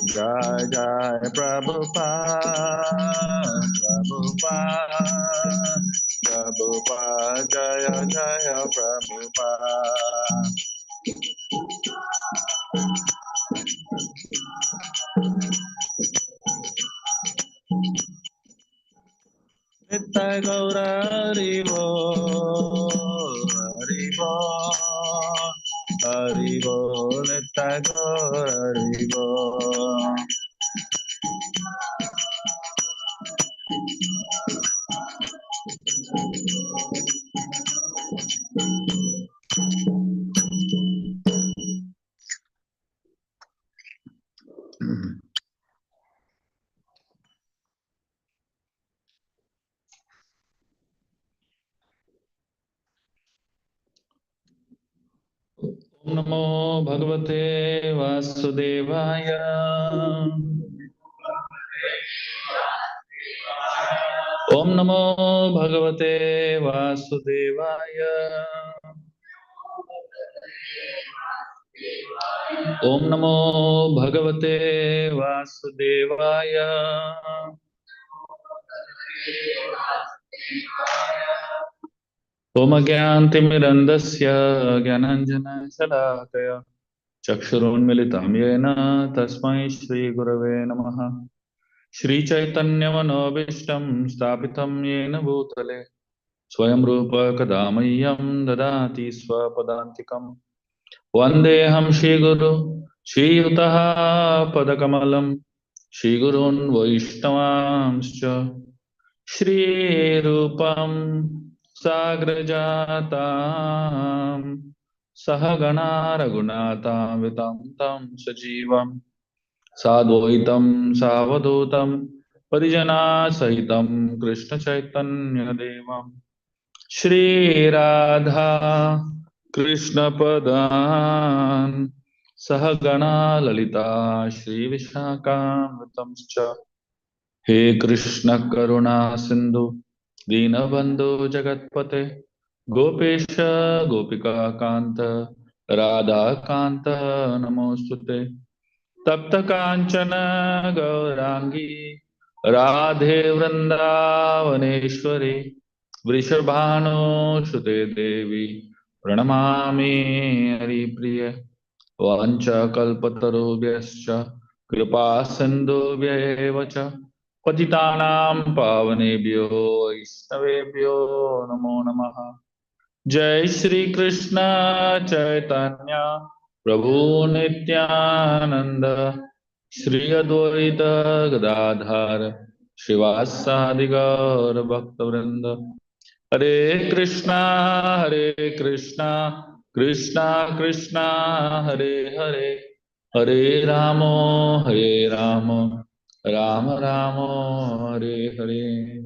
Jai Jai Prabhupada, Prabhupada, Prabhupada, Jaya Jaya Prabhupada. Nitya Gaura Haribo, Haribo, Haribo, Nitya Gaura Haribo. Om Namo Bhagavate Vasudevaya. Om Namo Bhagavate Vasudevaya. Om Namo Bhagavate Vasudevaya. Om Gyantimirandasya Gyananjana Salakaya Chakshurunmilitam Yena Tasmai Shri Gurave Namaha. Shri Chaitanya Manobishtam Stapitam Yena Bhutale Swayam Rupa Kadamayyam Dadati Swapadantikam Vandeham Shri Guru Shri Yutaha Padakamalam Shri Gurun Vaishnavamscha Shri Rupam Sagrajatam Sahagana Raghunatam Vitam Tam Sajivam Sadvaitam Savadutam Parijana Sahitam Krishna Chaitanya Devam Shri Radha Krishna Padan Sahagana Lalita Shri Vishakam Vitamscha He Krishna Karuna Sindhu Dinabandhu Jagatpate Gopesha Gopika Kanta Radha Kanta Namostute Tapta Kanchana Gaurangi Radhe Vrindavaneshwari Vrishabhano Shute Devi Pranamami Haripriya Vancha Kalpatarubhyascha Kripa Sindhubhyevacha Patitanam Pavanebhyo Vaishnavebhyo Namo Namaha. Jai Shri Krishna Chaitanya Prabhu Nityananda Shri Advaita Gadadhar Shivasadi Gaur Bhaktavrinda Hare Krishna Krishna Krishna Hare Hare Hare Ramo Rama Ramo Hare Hare.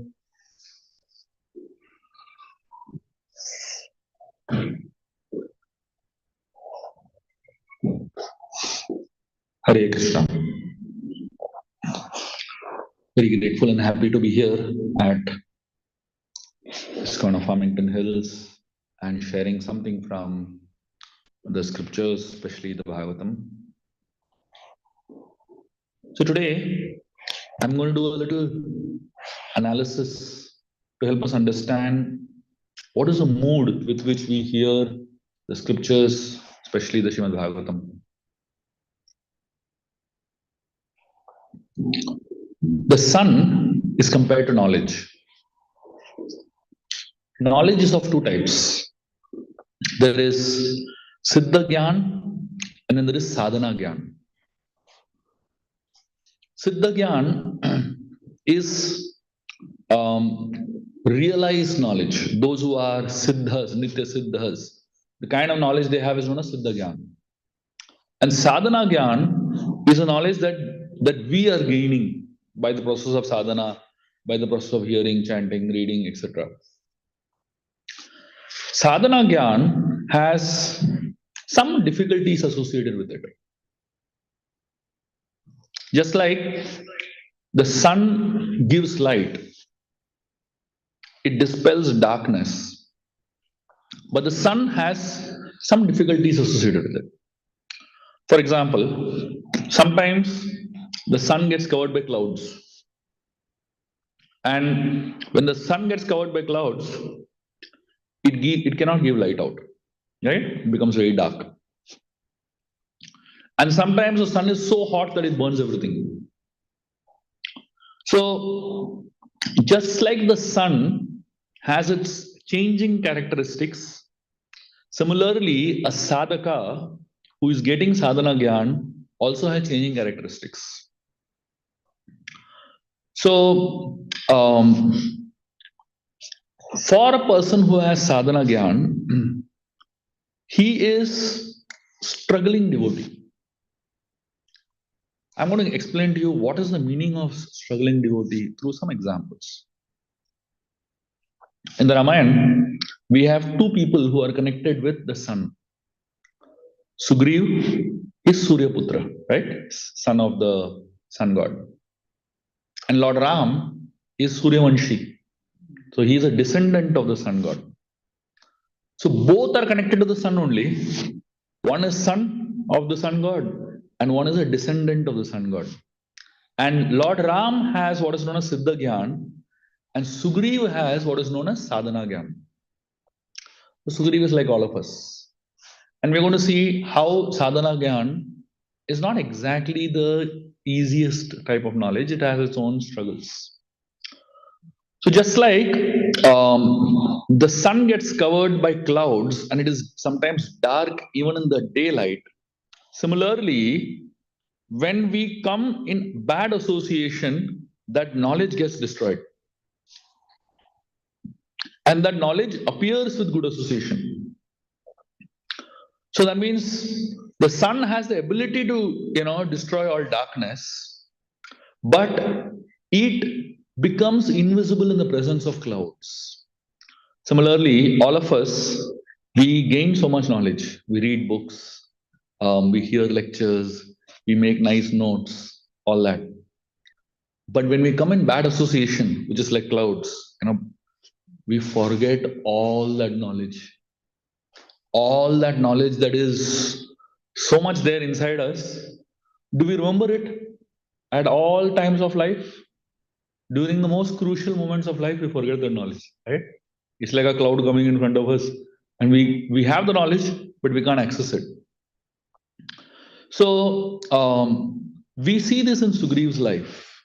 Hare Krishna. Very grateful and happy to be here at ISKCON of Farmington Hills and sharing something from the scriptures, especially the Bhagavatam. So today, I'm going to do a little analysis to help us understand what is the mood with which we hear the scriptures, especially the Srimad Bhagavatam. The sun is compared to knowledge. Knowledge is of two types. There is Siddha Gyan and then there is Sadhana Gyan. Siddha Gyan is realized knowledge. Those who are Siddhas, Nitya Siddhas, the kind of knowledge they have is known as Siddha Gyan. And Sadhana Gyan is a knowledge that we are gaining by the process of sadhana, by the process of hearing, chanting, reading, etc. Sadhana Gyan has some difficulties associated with it. Just like the sun gives light, it dispels darkness. But the sun has some difficulties associated with it. For example, sometimes the sun gets covered by clouds. And when the sun gets covered by clouds, it cannot give light out, right? It becomes very dark. And sometimes the sun is so hot that it burns everything. So, just like the sun has its changing characteristics, similarly, a sadhaka who is getting sadhana gyan also has changing characteristics. So, for a person who has sadhana gyan, he is struggling devotee. I'm going to explain to you what is the meaning of struggling devotee through some examples. In the Ramayana, we have two people who are connected with the sun. Sugriv is Suryaputra, right? Son of the sun god. And Lord Ram is Suryavanshi. So he is a descendant of the sun god. So both are connected to the sun only. One is son of the sun god, and one is a descendant of the sun god. And Lord Ram has what is known as Siddha Gyan, and Sugriv has what is known as Sadhana Gyan. So Sugriv is like all of us. And we're going to see how Sadhana Gyan is not exactly the easiest type of knowledge, it has its own struggles. So just like the sun gets covered by clouds and it is sometimes dark even in the daylight, similarly, when we come in bad association, that knowledge gets destroyed. And that knowledge appears with good association. So that means the sun has the ability to, destroy all darkness, but it becomes invisible in the presence of clouds. Similarly, all of us, we gain so much knowledge. We read books, we hear lectures, we make nice notes, all that. But when we come in bad association, which is like clouds, we forget all that knowledge. All that knowledge that is so much there inside us. Do we remember it at all times of life? During the most crucial moments of life, we forget the knowledge, right? It's like a cloud coming in front of us, and we have the knowledge, but we can't access it. So we see this in Sugriv's life.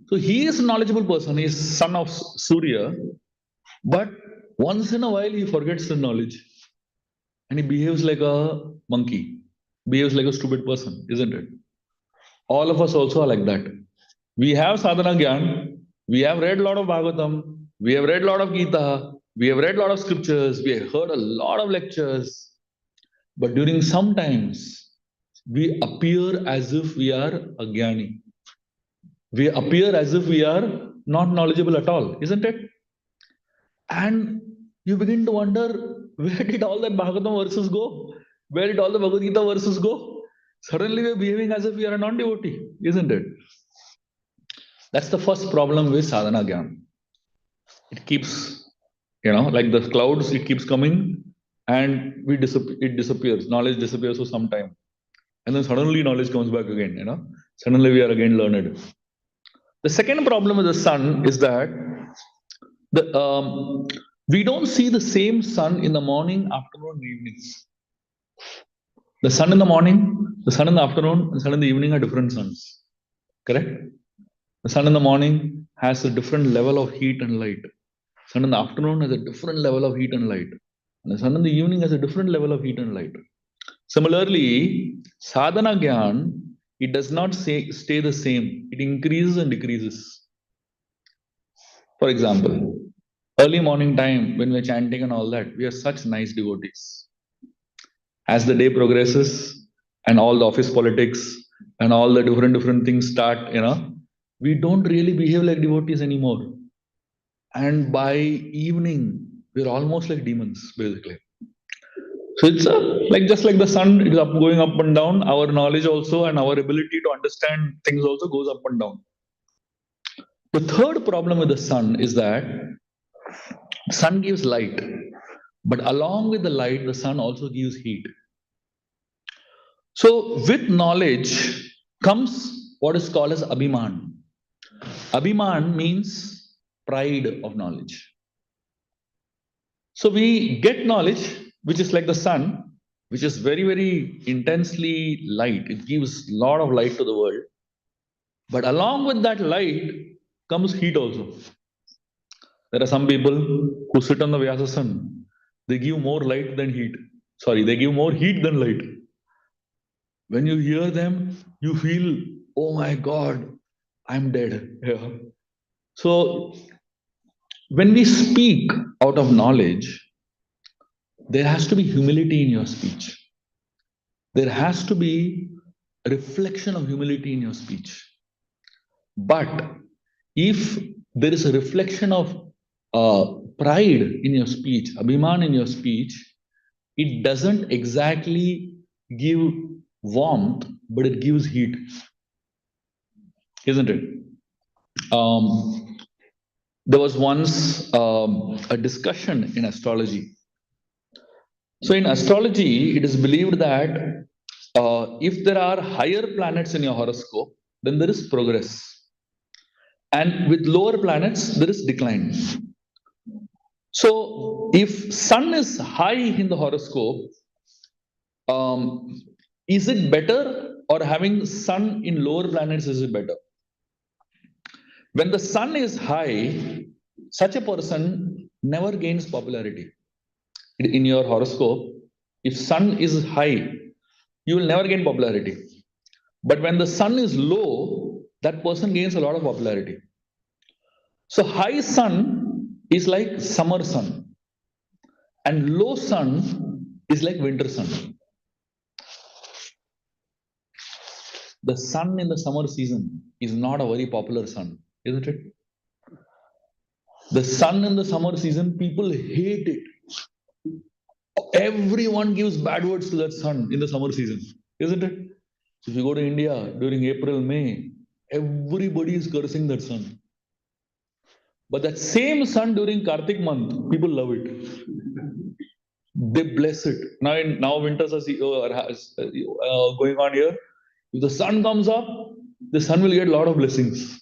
So he is a knowledgeable person. He is son of Surya, but once in a while he forgets the knowledge, and he behaves like a monkey, behaves like a stupid person, isn't it? All of us also are like that. We have sadhana gyan, we have read a lot of Bhagavatham, we have read a lot of Gita, we have read a lot of scriptures, we have heard a lot of lectures, but during some times, we appear as if we are a jnani. We appear as if we are not knowledgeable at all, isn't it? And you begin to wonder, where did all that Bhagavatam verses go? Where did all the Bhagavad Gita verses go? Suddenly we're behaving as if we are a non-devotee, isn't it? That's the first problem with sadhana gyan. It keeps, like the clouds, it keeps coming and it disappears. Knowledge disappears for some time. And then suddenly knowledge comes back again, Suddenly we are again learned. The second problem with the sun is that we don't see the same sun in the morning, afternoon, evenings. The sun in the morning, the sun in the afternoon, and the sun in the evening are different suns. Correct? The sun in the morning has a different level of heat and light. Sun in the afternoon has a different level of heat and light. And the sun in the evening has a different level of heat and light. Similarly, sadhana gyan, it does not stay the same. It increases and decreases. For example, early morning time when we're chanting and all that, we are such nice devotees. As the day progresses and all the office politics and all the different things start, we don't really behave like devotees anymore. And by evening, we're almost like demons, basically. So it's just like the sun, it's going up and down. Our knowledge also and our ability to understand things also goes up and down. The third problem with the sun is that sun gives light, But along with the light, the sun also gives heat. So with knowledge comes what is called as abhiman. Abhiman means pride of knowledge. So we get knowledge, which is like the sun, which is very, very intensely light. It gives a lot of light to the world. But along with that light comes heat also. There are some people who sit on the Vyasa sun. They give more light than heat. Sorry, they give more heat than light. When you hear them, you feel, oh my God, I'm dead. Yeah. So when we speak out of knowledge, there has to be humility in your speech. There has to be a reflection of humility in your speech. But if there is a reflection of pride in your speech, abhiman in your speech, it doesn't exactly give warmth, but it gives heat, isn't it? There was once a discussion in astrology. So, in astrology, it is believed that if there are higher planets in your horoscope, then there is progress. And with lower planets, there is decline. So, if Sun is high in the horoscope, um, is it better, or having Sun in lower planets is it better? When the Sun is high, such a person never gains popularity. In your horoscope, if Sun is high, you will never gain popularity. But when the Sun is low, that person gains a lot of popularity. So high Sun is like summer sun, and low sun is like winter sun. The sun in the summer season is not a very popular sun, isn't it? The sun in the summer season, people hate it. Everyone gives bad words to that sun in the summer season, isn't it? If you go to India during April, May, everybody is cursing that sun. But that same sun during Kartik month, people love it. They bless it. Now winters are going on here. If the sun comes up, the sun will get a lot of blessings.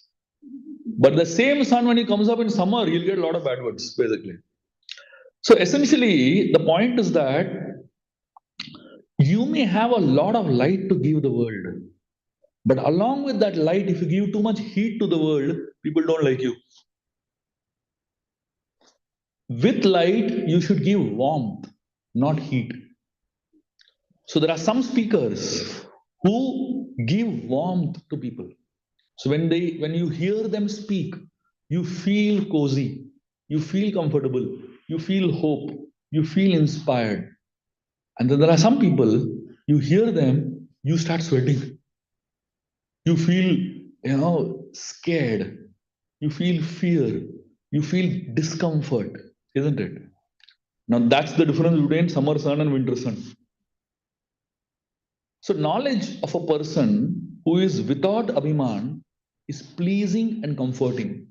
But the same sun, when he comes up in summer, he'll get a lot of bad words, basically. So essentially, the point is that you may have a lot of light to give the world. But along with that light, if you give too much heat to the world, people don't like you. With light, you should give warmth, not heat. So there are some speakers who give warmth to people. So when you hear them speak, you feel cozy, you feel comfortable, you feel hope, you feel inspired. And then there are some people, you hear them, you start sweating. You feel, scared. You feel fear. You feel discomfort, isn't it? Now that's the difference between summer sun and winter sun. So knowledge of a person who is without abhiman is pleasing and comforting.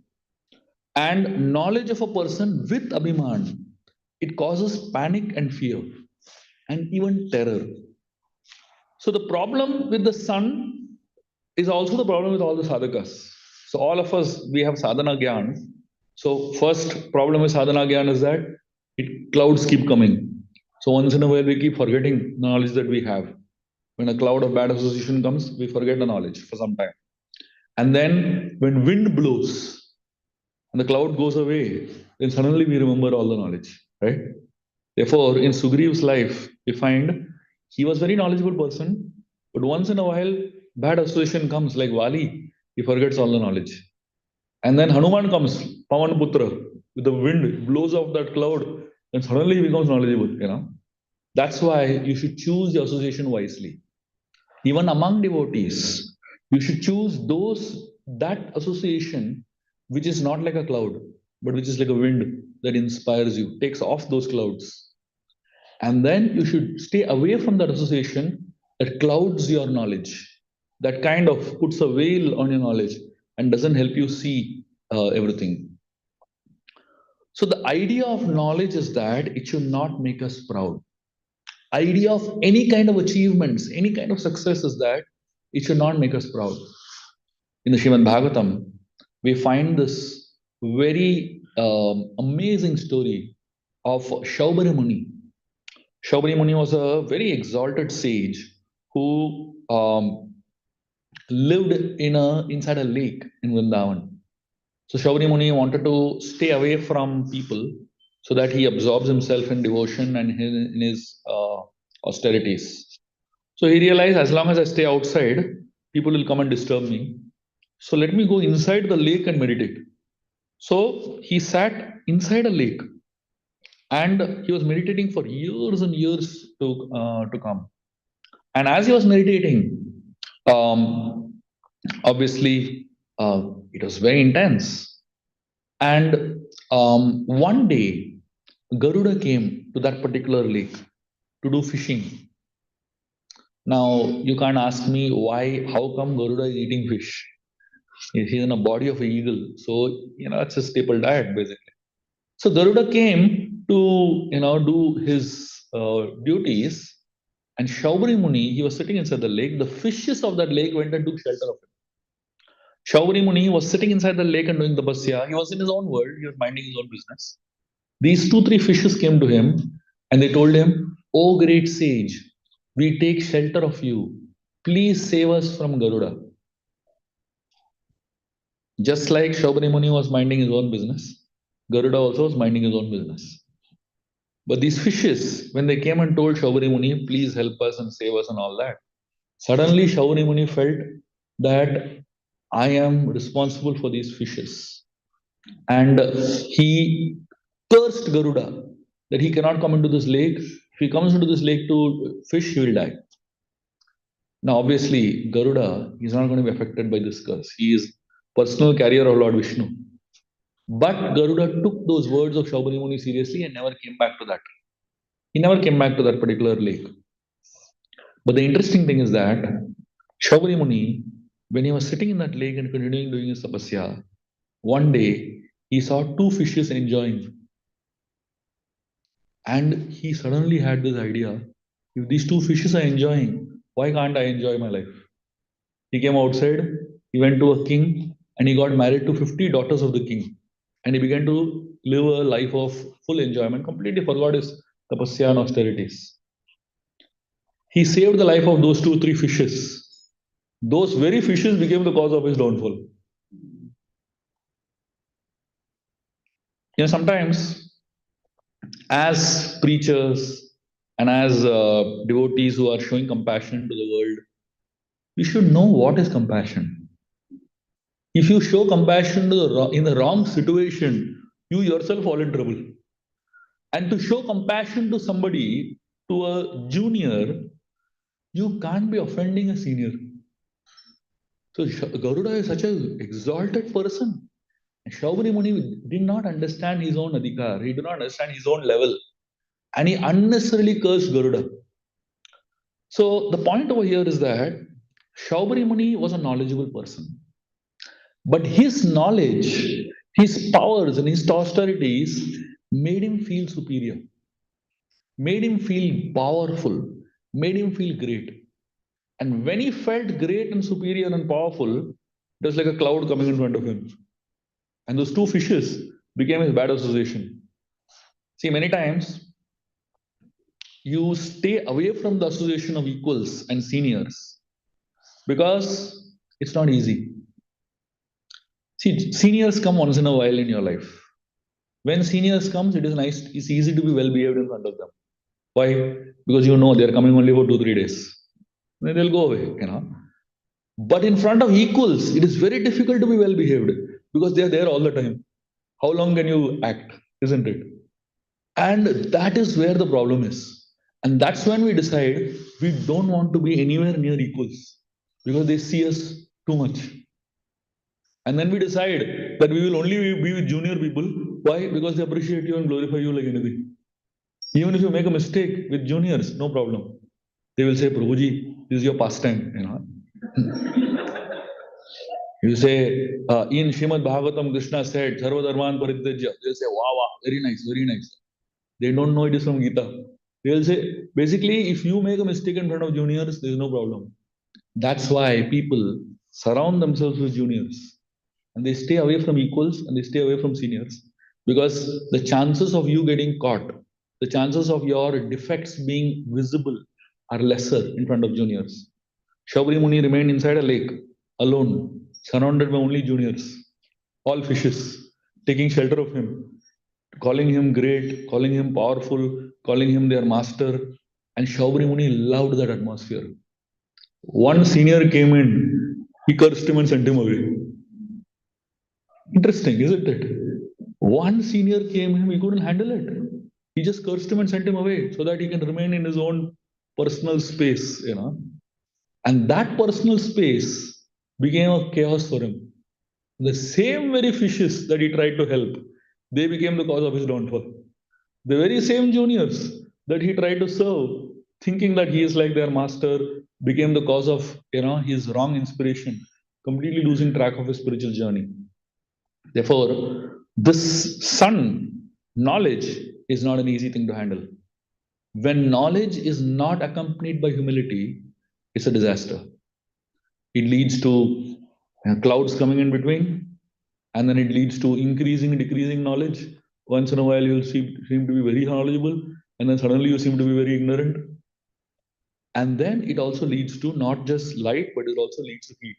And knowledge of a person with abhiman, it causes panic and fear and even terror. So the problem with the sun is also the problem with all the sadhakas. So all of us, we have sadhana gyan. So first problem with sadhana gyan is that clouds keep coming. So once in a while we keep forgetting the knowledge that we have. When a cloud of bad association comes, we forget the knowledge for some time. And then when wind blows and the cloud goes away, then suddenly we remember all the knowledge, right? Therefore, in Sugriva's life, we find he was a very knowledgeable person, but once in a while, bad association comes like Vali, he forgets all the knowledge. And then Hanuman comes, Pavan Putra, with the wind, blows off that cloud, and suddenly he becomes knowledgeable. That's why you should choose the association wisely. Even among devotees, you should choose that association which is not like a cloud, but which is like a wind that inspires you, takes off those clouds. And then you should stay away from that association that clouds your knowledge, that kind of puts a veil on your knowledge and doesn't help you see everything. So the idea of knowledge is that it should not make us proud. Idea of any kind of achievements, any kind of success is that it should not make us proud. In the Srimad Bhagavatam, we find this very amazing story of Shaubari Muni. Shaubari Muni was a very exalted sage who lived inside a lake in Vrindavan. So Shaubari Muni wanted to stay away from people so that he absorbs himself in devotion and in his austerities. So he realized as long as I stay outside, people will come and disturb me. So let me go inside the lake and meditate. So he sat inside a lake and he was meditating for years and years to come. And as he was meditating, um, obviously it was very intense. And one day, Garuda came to that particular lake to do fishing. Now you can't ask me why, how come Garuda is eating fish? He's in a body of an eagle, so it's a staple diet basically. So Garuda came to do his duties, and Shaubari Muni, he was sitting inside the lake. The fishes of that lake went and took shelter of him. Shaubari Muni was sitting inside the lake and doing tapasya. He was in his own world. He was minding his own business. These two, three fishes came to him and they told him, "O great sage, we take shelter of you. Please save us from Garuda." Just like Shaubari Muni was minding his own business, Garuda also was minding his own business. But these fishes, when they came and told Shaubari Muni, "Please help us and save us," and all that, suddenly Shaubari Muni felt that I am responsible for these fishes. And he cursed Garuda that he cannot come into this lake. If he comes into this lake to fish, he will die. Now, obviously, Garuda is not going to be affected by this curse. He is personal carrier of Lord Vishnu. But Garuda took those words of Shaubari Muni seriously and never came back to that. He never came back to that particular lake. But the interesting thing is that Shaubari Muni, when he was sitting in that lake and continuing doing his tapasya, one day he saw two fishes enjoying. And he suddenly had this idea, if these two fishes are enjoying, why can't I enjoy my life? He came outside, he went to a king, and he got married to 50 daughters of the king. And he began to live a life of full enjoyment, completely forgot his tapasya and austerities. He saved the life of those two, three fishes. Those very fishes became the cause of his downfall. Sometimes as preachers and as devotees who are showing compassion to the world, we should know what is compassion. If you show compassion in the wrong situation, you yourself fall in trouble. And to show compassion to somebody, to a junior, you can't be offending a senior. So Garuda is such an exalted person. Shaubari Muni did not understand his own adhikar. He did not understand his own level. And he unnecessarily cursed Garuda. So the point over here is that Shaubari Muni was a knowledgeable person. But his knowledge, his powers, and his austerities made him feel superior, made him feel powerful, made him feel great. And when he felt great and superior and powerful, it was like a cloud coming in front of him. And those two fishes became his bad association. See, many times you stay away from the association of equals and seniors because it's not easy. See, seniors come once in a while in your life. When seniors comes, it is nice, it's easy to be well behaved in front of them. Why? Because you know they're coming only for 2-3 days. Then they'll go away. But in front of equals, it is very difficult to be well behaved because they are there all the time. How long can you act, isn't it? And that is where the problem is. And that's when we decide we don't want to be anywhere near equals because they see us too much. And then we decide that we will only be with junior people. Why? Because they appreciate you and glorify you like anything. Even if you make a mistake with juniors, no problem. They will say, "Prabhuji, this is your pastime." You say, in Shrimad Bhagavatam, Krishna said, Sarva Dharman Parityajya. They'll say, wow, wow, very nice, very nice. They don't know it is from Gita. They'll say, basically, if you make a mistake in front of juniors, there's no problem. That's why people surround themselves with juniors and they stay away from equals and they stay away from seniors because the chances of you getting caught, the chances of your defects being visible are lesser in front of juniors. Shabri Muni remained inside a lake alone, surrounded by only juniors, all fishes, taking shelter of him, calling him great, calling him powerful, calling him their master. And Shabri Muni loved that atmosphere. One senior came in, he cursed him and sent him away. Interesting, isn't it? One senior came in, he couldn't handle it. He just cursed him and sent him away so that he can remain in his own personal space, And that personal space became a chaos for him. The same very fishes that he tried to help, they became the cause of his downfall. The very same juniors that he tried to serve, thinking that he is like their master, became the cause of his wrong inspiration, completely losing track of his spiritual journey. Therefore, this sun, knowledge, is not an easy thing to handle. When knowledge is not accompanied by humility, it's a disaster. It leads to clouds coming in between, and then it leads to increasing and decreasing knowledge. Once in a while, you'll seem to be very knowledgeable, and then suddenly you seem to be very ignorant. And then it also leads to not just light, but it also leads to heat,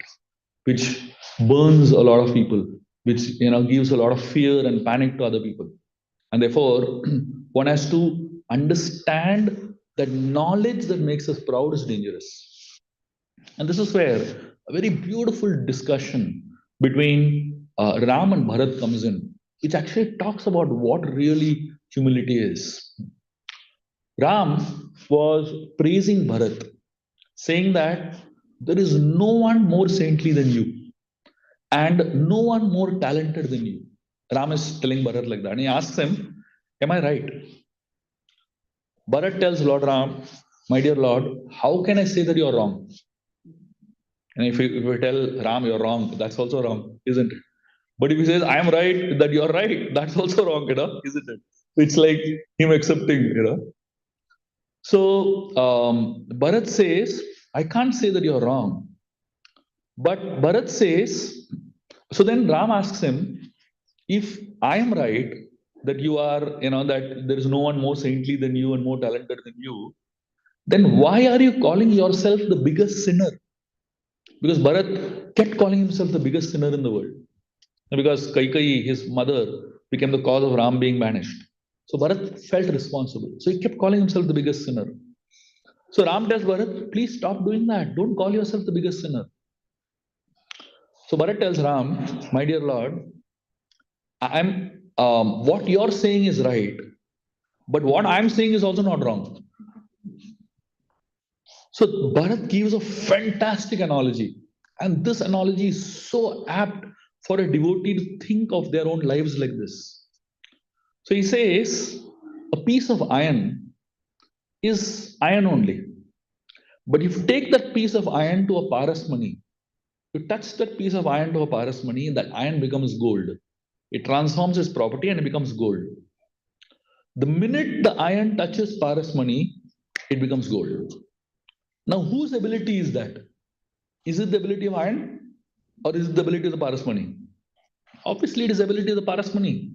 which burns a lot of people, which gives a lot of fear and panic to other people. And therefore, one has to understand that knowledge that makes us proud is dangerous. And this is where a very beautiful discussion between Ram and Bharat comes in, which actually talks about what really humility is. Ram was praising Bharat, saying that there is no one more saintly than you and no one more talented than you. Ram is telling Bharat like that. And he asks him, am I right? Bharat tells Lord Ram, my dear Lord, how can I say that you're wrong? And if you tell Ram you're wrong, that's also wrong, isn't it? But if he says, I am right, that you're right, that's also wrong, isn't it? It's like him accepting. So Bharat says, I can't say that you're wrong. But Bharat says, so then Ram asks him, if I am right, that you are, that there is no one more saintly than you and more talented than you, then why are you calling yourself the biggest sinner? Because Bharat kept calling himself the biggest sinner in the world. Because Kaikeyi, his mother, became the cause of Ram being banished. So Bharat felt responsible. So he kept calling himself the biggest sinner. So Ram tells Bharat, please stop doing that. Don't call yourself the biggest sinner. So Bharat tells Ram, my dear Lord, what you're saying is right, but what I'm saying is also not wrong. So Bharat gives a fantastic analogy. And this analogy is so apt for a devotee to think of their own lives like this. So he says, a piece of iron is iron only. But if you take that piece of iron to a parasmani, you touch that piece of iron to a parasmani, that iron becomes gold. It transforms its property and it becomes gold. The minute the iron touches parasmani, it becomes gold. Now, whose ability is that? Is it the ability of iron or is it the ability of the parasmani? Obviously, it is the ability of the parasmani.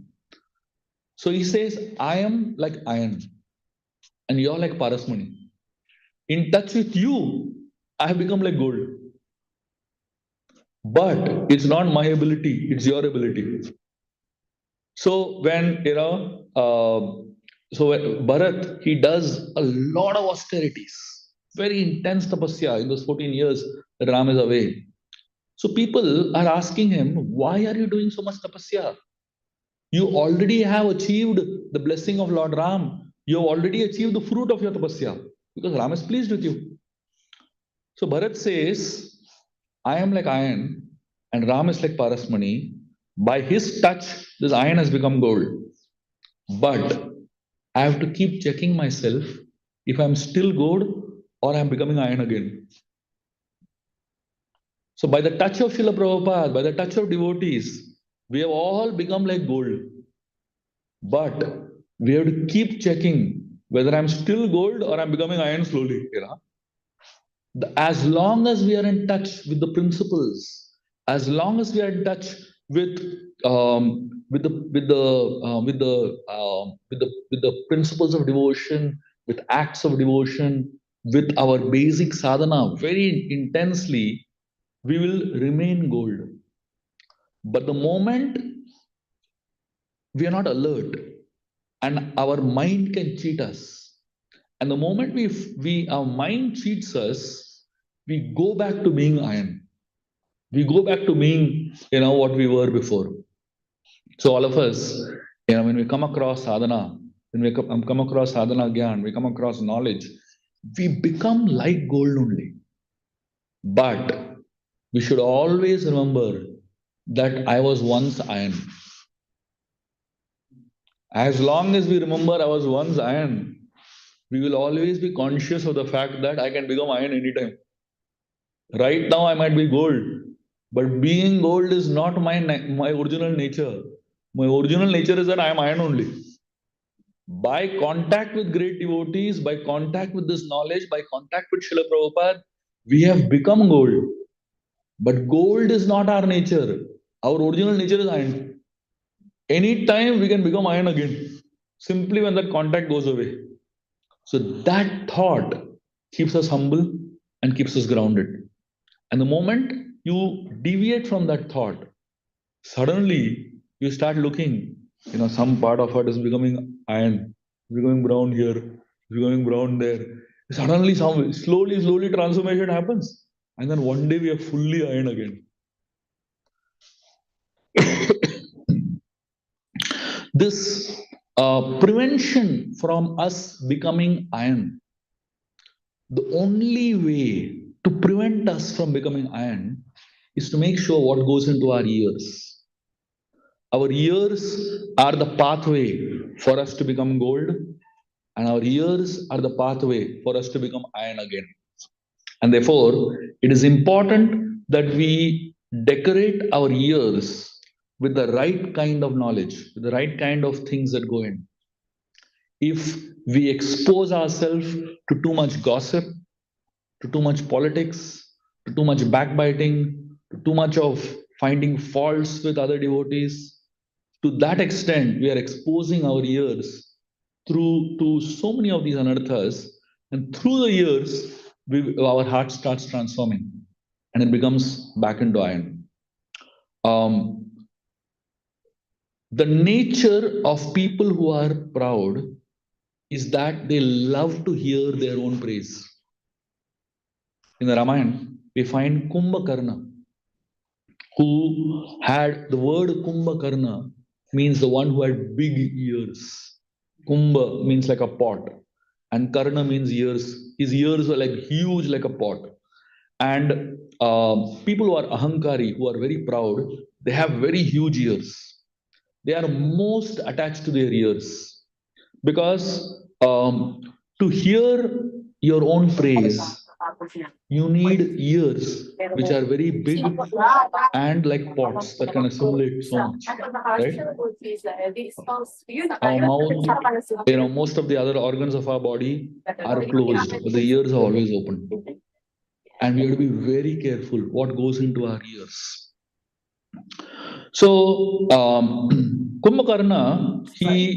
So he says, I am like iron and you're like parasmani. In touch with you, I have become like gold. But it's not my ability, it's your ability. So when, Bharat, he does a lot of austerities, very intense tapasya in those 14 years that Ram is away. So people are asking him, why are you doing so much tapasya? You already have achieved the blessing of Lord Ram. You have already achieved the fruit of your tapasya because Ram is pleased with you. So Bharat says, I am like iron and Ram is like parasmani. By his touch, this iron has become gold. But I have to keep checking myself if I'm still gold or I'm becoming iron again. So by the touch of Srila Prabhupada, by the touch of devotees, we have all become like gold. But we have to keep checking whether I'm still gold or I'm becoming iron slowly. As long as we are in touch with the principles, as long as we are in touch with with the principles of devotion, with acts of devotion, with our basic sadhana very intensely, we will remain gold. But the moment we are not alert, and our mind can cheat us, and the moment we our mind cheats us, we go back to being iron. We go back to being, what we were before. So all of us, when we come across sadhana, when we come across sadhana gyan, we come across knowledge, we become like gold only. But we should always remember that I was once iron. As long as we remember I was once iron, we will always be conscious of the fact that I can become iron anytime. Right now I might be gold, but being gold is not my original nature. My original nature is that I am iron only. By contact with great devotees, by contact with this knowledge, by contact with Srila Prabhupada, we have become gold. But gold is not our nature. Our original nature is iron. Anytime we can become iron again, simply when that contact goes away. So that thought keeps us humble and keeps us grounded. And the moment you deviate from that thought, suddenly you start looking, some part of it is becoming iron, becoming brown here, becoming brown there. Suddenly, slowly, transformation happens. And then one day we are fully iron again. This prevention from us becoming iron, the only way to prevent us from becoming iron is to make sure what goes into our ears. Our ears are the pathway for us to become gold, and our ears are the pathway for us to become iron again. And therefore, it is important that we decorate our ears with the right kind of knowledge, with the right kind of things that go in. If we expose ourselves to too much gossip, to too much politics, to too much backbiting, to too much of finding faults with other devotees, to that extent, we are exposing our ears through to so many of these anarthas, and through the years, our heart starts transforming, and it becomes back into iron. Um, the nature of people who are proud is that they love to hear their own praise. In the Ramayana, we find Kumbhakarna, who had the word Kumbhakarna means the one who had big ears. Kumbha means like a pot, and Karna means ears. His ears were like huge, like a pot. And people who are ahankari, who are very proud, they have very huge ears. They are most attached to their ears because to hear your own praise, you need ears which are very big and like pots that can assimilate so much, right? Our mouth, most of the other organs of our body are closed, but the ears are always open. And we have to be very careful what goes into our ears. So, Kumbhakarna, he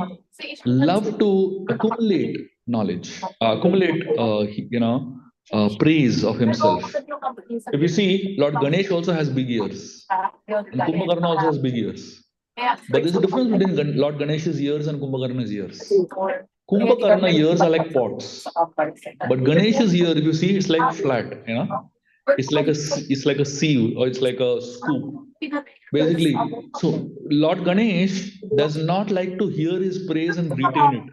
loved to accumulate knowledge, praise of himself. If you see, Lord Ganesh also has big ears, and Kumbhakarna also has big ears. But there's a difference between Lord Ganesh's ears and Kumbhakarna's ears. Kumbhakarna ears are like pots, but Ganesh's ear, if you see, it's like flat. It's like a sieve or it's like a scoop. Basically, so Lord Ganesh does not like to hear his praise and retain it.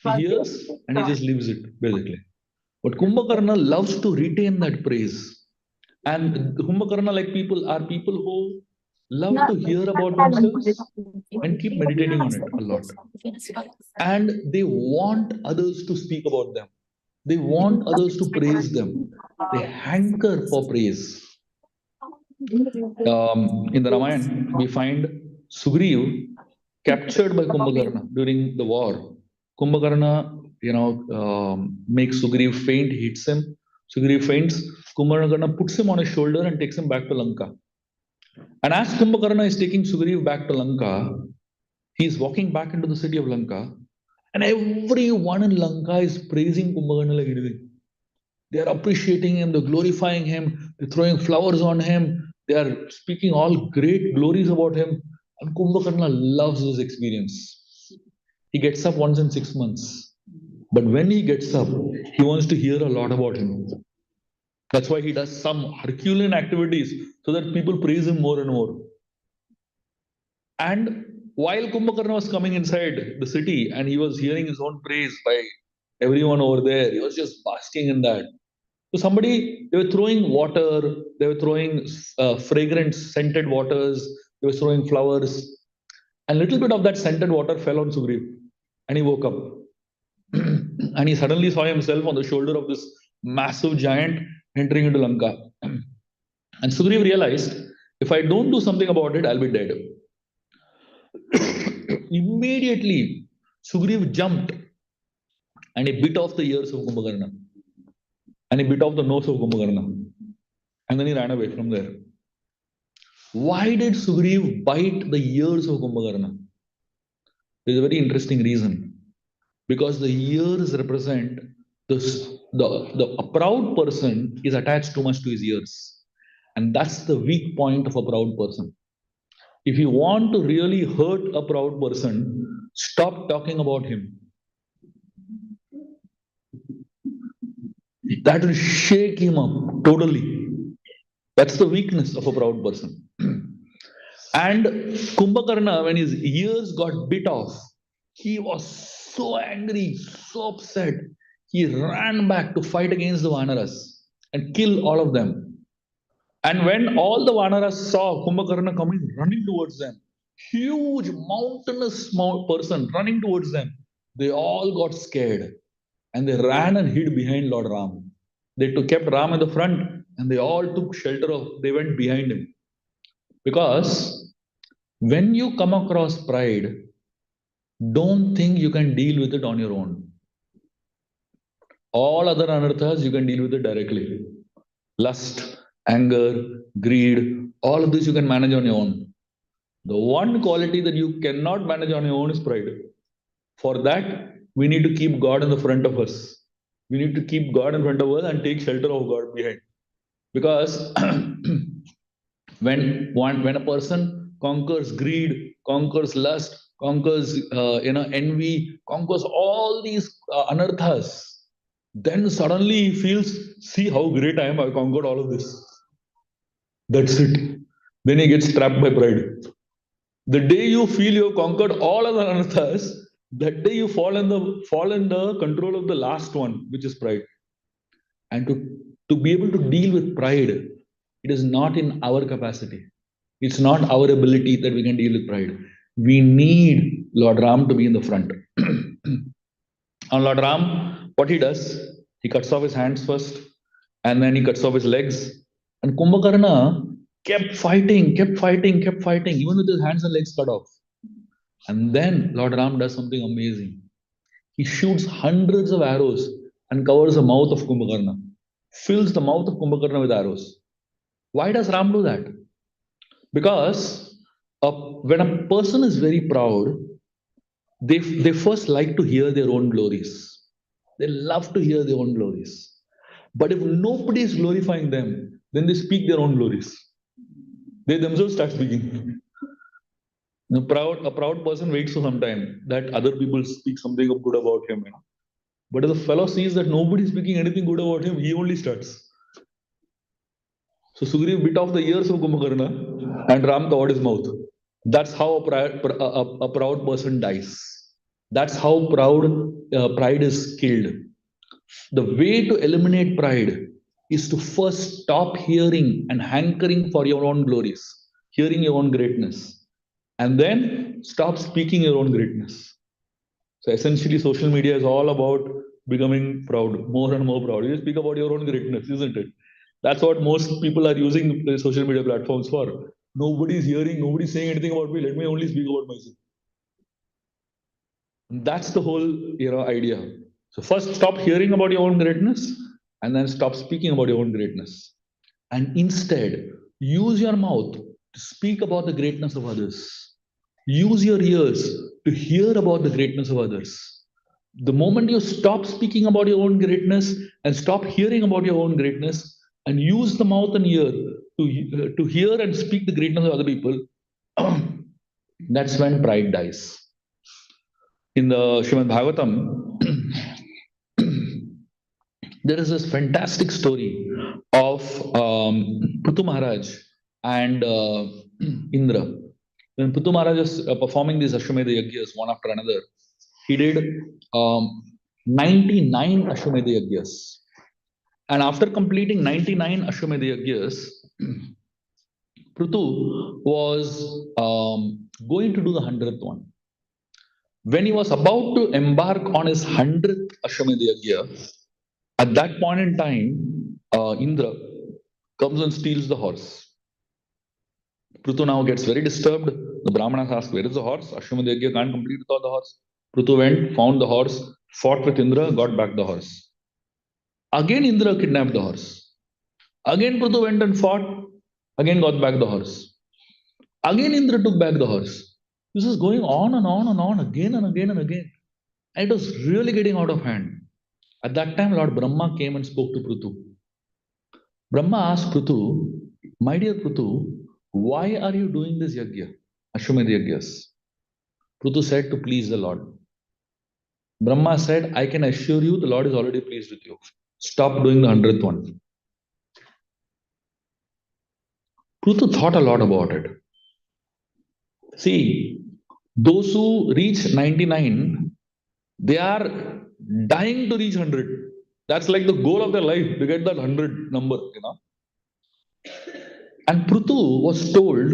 He hears and he just leaves it, basically. But Kumbhakarna loves to retain that praise. And Kumbhakarna, like people, are people who love to hear about themselves and keep meditating on it a lot. And they want others to speak about them. They want others to praise them. They hanker for praise. In the Ramayana, we find Sugriv captured by Kumbhakarna during the war. Kumbhakarna, makes Sugriv faint, hits him. Sugriv faints. Kumbhakarna puts him on his shoulder and takes him back to Lanka. And as Kumbhakarna is taking Sugriv back to Lanka, he is walking back into the city of Lanka, and everyone in Lanka is praising Kumbhakarna like anything. They are appreciating him, they're glorifying him, they're throwing flowers on him, they are speaking all great glories about him. And Kumbhakarna loves this experience. He gets up once in 6 months. But when he gets up, he wants to hear a lot about him. That's why he does some Herculean activities so that people praise him more and more. And while Kumbhakarna was coming inside the city and he was hearing his own praise by everyone over there, he was just basking in that. So they were throwing water, they were throwing fragrant scented waters, they were throwing flowers. And a little bit of that scented water fell on Sugriv and he woke up. And he suddenly saw himself on the shoulder of this massive giant entering into Lanka. And Sugriv realized, if I don't do something about it, I'll be dead. Immediately, Sugriv jumped and he bit off the ears of Kumbhakarna. And he bit off the nose of Kumbhakarna. And then he ran away from there. Why did Sugriv bite the ears of Kumbhakarna? There's a very interesting reason. Because the ears represent a proud person is attached too much to his ears. And that's the weak point of a proud person. If you want to really hurt a proud person, stop talking about him. That will shake him up totally. That's the weakness of a proud person. And Kumbhakarna, when his ears got bit off, he was so angry, so upset. He ran back to fight against the Vanaras and kill all of them. And when all the Vanaras saw Kumbhakarna coming, running towards them, huge mountainous person running towards them, they all got scared and they ran and hid behind Lord Ram. They kept Ram in the front and they all took shelter they went behind him. Because when you come across pride, don't think you can deal with it on your own. All other anarthas, you can deal with it directly. Lust, anger, greed, all of this you can manage on your own. The one quality that you cannot manage on your own is pride. For that, we need to keep God in the front of us. We need to keep God in front of us and take shelter of God behind. Because when a person conquers greed, conquers lust, conquers envy, conquers all these anarthas, then suddenly he feels, see how great I am, I conquered all of this. That's it. Then he gets trapped by pride. The day you feel you have conquered all other anarthas, that day you fall in the control of the last one, which is pride. And to be able to deal with pride, it is not in our capacity. It's not our ability that we can deal with pride. We need Lord Ram to be in the front. On Lord Ram, what he does, he cuts off his hands first, and then he cuts off his legs. And Kumbhakarna kept fighting, even with his hands and legs cut off. And then Lord Ram does something amazing. He shoots hundreds of arrows and covers the mouth of Kumbhakarna, fills the mouth of Kumbhakarna with arrows. Why does Ram do that? Because when a person is very proud, they first like to hear their own glories. They love to hear their own glories. But if nobody is glorifying them, then they speak their own glories. They themselves start speaking. A proud person waits for some time that other people speak something good about him. But if the fellow sees that nobody is speaking anything good about him, he only starts. So Sugriv bit off the ears of Kumbhakarna and Ram covered his mouth. That's how a proud person dies. That's how pride is killed. The way to eliminate pride is to first stop hearing and hankering for your own glories, hearing your own greatness, and then stop speaking your own greatness. So essentially, social media is all about becoming proud, more and more proud. You speak about your own greatness, isn't it? That's what most people are using the social media platforms for. Nobody's hearing, nobody's saying anything about me. Let me only speak about myself. That's the whole idea. So first stop hearing about your own greatness and then stop speaking about your own greatness. And instead use your mouth to speak about the greatness of others. Use your ears to hear about the greatness of others. The moment you stop speaking about your own greatness and stop hearing about your own greatness and use the mouth and ear to hear and speak the greatness of other people, that's when pride dies. In the Srimad Bhagavatam, there is this fantastic story of Prithu Maharaj and Indra. When Prithu Maharaj is performing these Ashwamedha Yagyas one after another, he did 99 Ashwamedha Yagyas. And after completing 99 Ashwamedha Yagyas, Prithu was going to do the 100th one. When he was about to embark on his 100th Ashwamedha Yagya, at that point in time, Indra comes and steals the horse. Prithu now gets very disturbed. The Brahmanas ask, where is the horse? Ashwamedha Yagya can't complete without the horse. Prithu went, found the horse, fought with Indra, got back the horse. Again, Indra kidnapped the horse. Again, Prithu went and fought, again got back the horse. Again, Indra took back the horse. This is going on and on and on, again and again and again. And it was really getting out of hand. At that time, Lord Brahma came and spoke to Prithu. Brahma asked Prithu, my dear Prithu, why are you doing this yagya, Ashwamedha Yagyas? Prithu said, to please the Lord. Brahma said, I can assure you the Lord is already pleased with you. Stop doing the 100th one. Prithu thought a lot about it. See, those who reach 99, they are dying to reach 100. That's like the goal of their life, to get that 100 number, And Prithu was told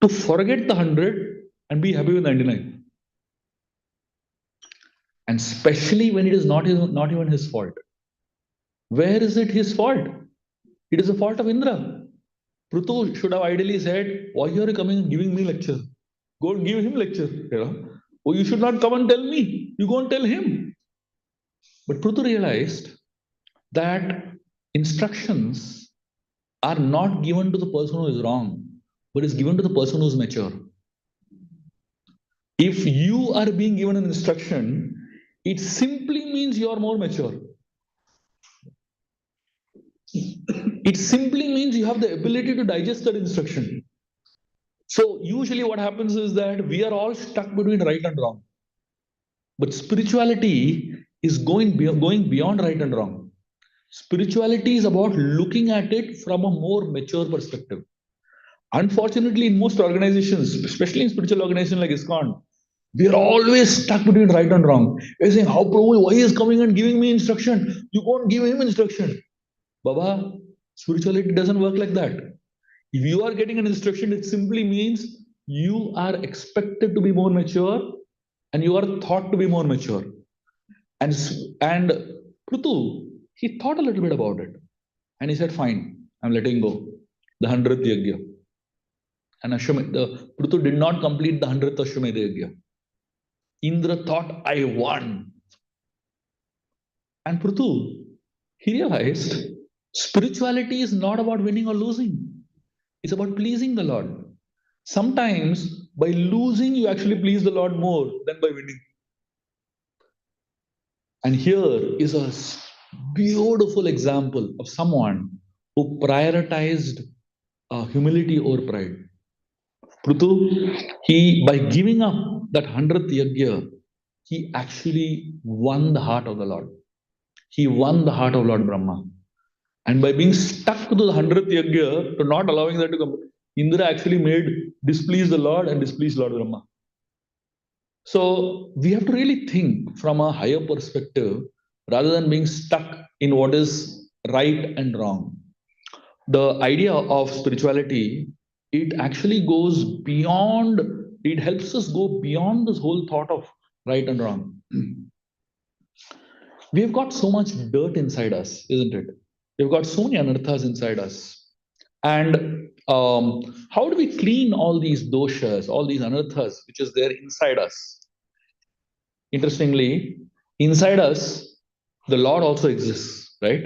to forget the 100 and be happy with 99. And especially when it is not even his fault. Where is it his fault? It is the fault of Indra. Prithu should have ideally said, why are you coming and giving me lecture? Go and give him lecture. Oh, you should not come and tell me. You go and tell him. But Prithu realized that instructions are not given to the person who is wrong, but is given to the person who is mature. If you are being given an instruction, it simply means you are more mature. It simply means you have the ability to digest that instruction. So usually what happens is that we are all stuck between right and wrong. But spirituality is going beyond right and wrong. Spirituality is about looking at it from a more mature perspective. Unfortunately, in most organizations, especially in spiritual organizations like ISKCON, we are always stuck between right and wrong. We're saying, how Prabhu, why he is coming and giving me instruction? You won't give him instruction. Baba, spirituality doesn't work like that. If you are getting an instruction, it simply means you are expected to be more mature and you are thought to be more mature. And Prithu, he thought a little bit about it. And he said, fine, I'm letting go. The 100th Yagya. And Prithu did not complete the 100th Ashwamedha Yagya. Indra thought, I won. And Prithu, he realized spirituality is not about winning or losing. It's about pleasing the Lord. Sometimes by losing, you actually please the Lord more than by winning. And here is a beautiful example of someone who prioritized humility over pride. Prithu, by giving up that 100th yagya, he actually won the heart of the Lord. He won the heart of Lord Brahma. And by being stuck to the 100th yagya, to not allowing that to come, Indra actually displease the Lord and displease Lord Brahma. So we have to really think from a higher perspective rather than being stuck in what is right and wrong. The idea of spirituality, it actually goes beyond, it helps us go beyond this whole thought of right and wrong. We've got so much dirt inside us, isn't it? We've got so many anarthas inside us. And how do we clean all these doshas, all these anarthas which is there inside us? Interestingly, inside us, the Lord also exists, right?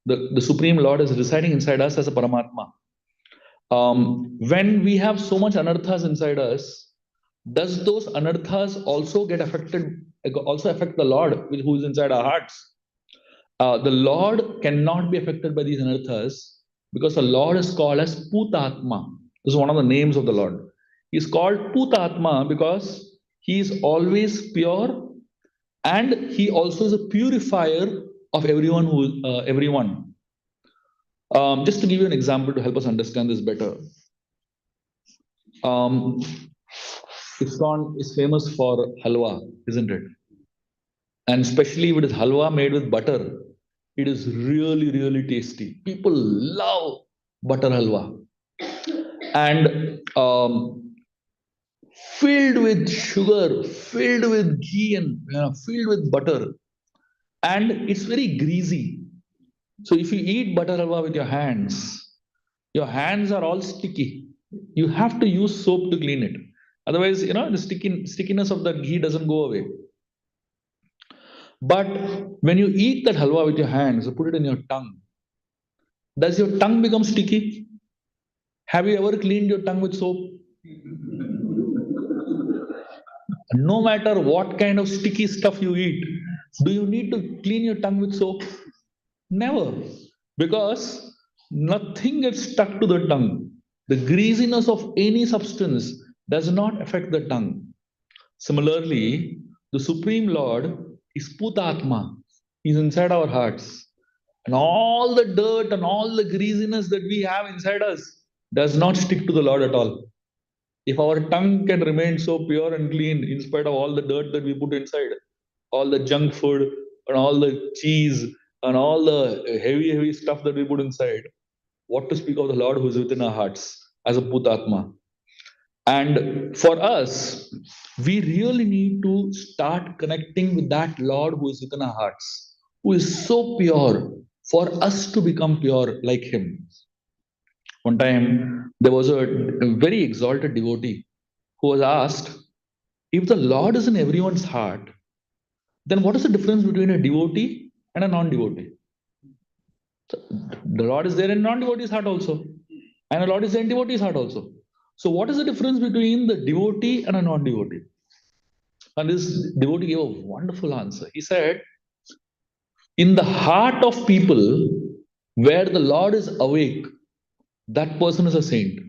The Supreme Lord is residing inside us as a Paramatma. When we have so much anarthas inside us, does those anarthas also get affected, also affect the Lord who is inside our hearts? The Lord cannot be affected by these anarthas because the Lord is called as Putatma. This is one of the names of the Lord. He is called Putatma because he is always pure and he also is a purifier of everyone. Just to give you an example to help us understand this better, um, ISKCON is famous for halwa, isn't it? And especially if it is halwa made with butter, it is really, really tasty. People love butter halwa. And filled with sugar, filled with ghee, and filled with butter. And it's very greasy. So if you eat butter halwa with your hands are all sticky. You have to use soap to clean it. Otherwise, the stickiness of the ghee doesn't go away. But when you eat that halwa with your hands, you put it in your tongue. Does your tongue become sticky? Have you ever cleaned your tongue with soap? No matter what kind of sticky stuff you eat, do you need to clean your tongue with soap? Never. Because nothing gets stuck to the tongue. The greasiness of any substance does not affect the tongue. Similarly, the Supreme Lord is Putatma. He's inside our hearts. And all the dirt and all the greasiness that we have inside us does not stick to the Lord at all. If our tongue can remain so pure and clean in spite of all the dirt that we put inside, all the junk food and all the cheese and all the heavy, heavy stuff that we put inside, what to speak of the Lord who is within our hearts as a Putatma? And for us, we really need to start connecting with that Lord who is within our hearts, who is so pure, for us to become pure like Him. One time, there was a very exalted devotee who was asked, if the Lord is in everyone's heart, then what is the difference between a devotee and a non devotee? The Lord is there in non devotee's heart also, and the Lord is there in devotee's heart also. So, what is the difference between the devotee and a non devotee? And this devotee gave a wonderful answer. He said, in the heart of people where the Lord is awake, that person is a saint.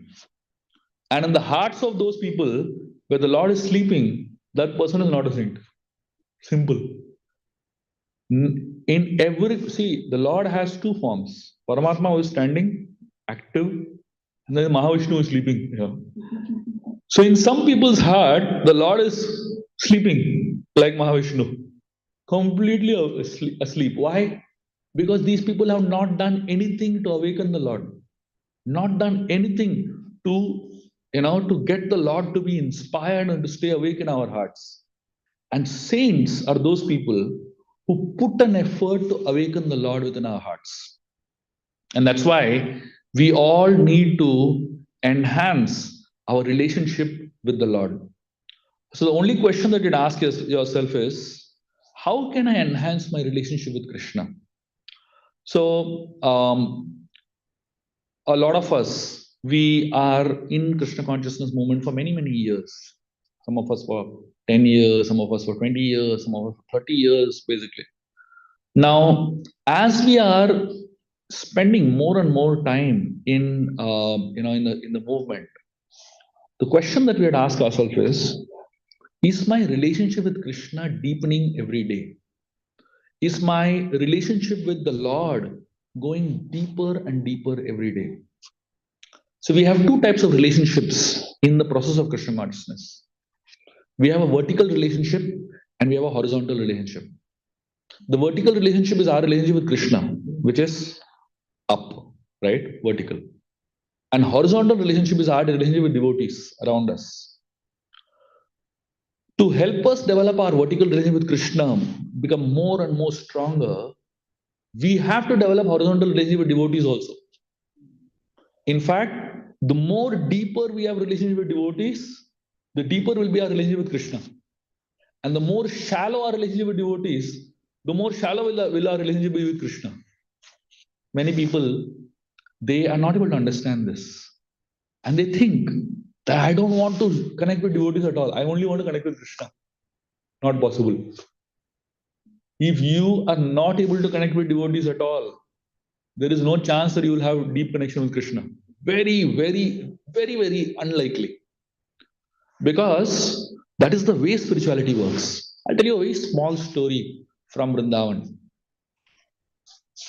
And in the hearts of those people where the Lord is sleeping, that person is not a saint. Simple. In every, see, the Lord has two forms. Paramatma is standing, active, and then Mahavishnu is sleeping. Yeah. So in some people's heart, the Lord is sleeping like Mahavishnu, completely asleep. Why? Because these people have not done anything to awaken the Lord, not done anything to, to get the Lord to be inspired and to stay awake in our hearts. And saints are those people who put an effort to awaken the Lord within our hearts. And that's why we all need to enhance our relationship with the Lord. So the only question that you'd ask yourself is, how can I enhance my relationship with Krishna? So a lot of us, we are in Krishna consciousness movement for many, many years. Some of us for 10 years, some of us for 20 years, some of us for 30 years, basically. Now, as we are spending more and more time in the movement, the question that we had asked ourselves is my relationship with Krishna deepening every day? Is my relationship with the Lord going deeper and deeper every day? So we have two types of relationships in the process of Krishna consciousness. We have a vertical relationship and we have a horizontal relationship. The vertical relationship is our relationship with Krishna, which is up, right? Vertical. And horizontal relationship is our relationship with devotees around us. To help us develop our vertical relationship with Krishna, become more and more stronger, We have to develop horizontal relationship with devotees also. In fact, the more deeper we have relationship with devotees, the deeper will be our relationship with Krishna. And the more shallow our relationship with devotees, the more shallow will our relationship be with Krishna. Many people, they are not able to understand this. And they think that I don't want to connect with devotees at all. I only want to connect with Krishna. Not possible. If you are not able to connect with devotees at all, there is no chance that you will have deep connection with Krishna. Very, very, very, very unlikely. Because that is the way spirituality works. I'll tell you a very small story from Vrindavan.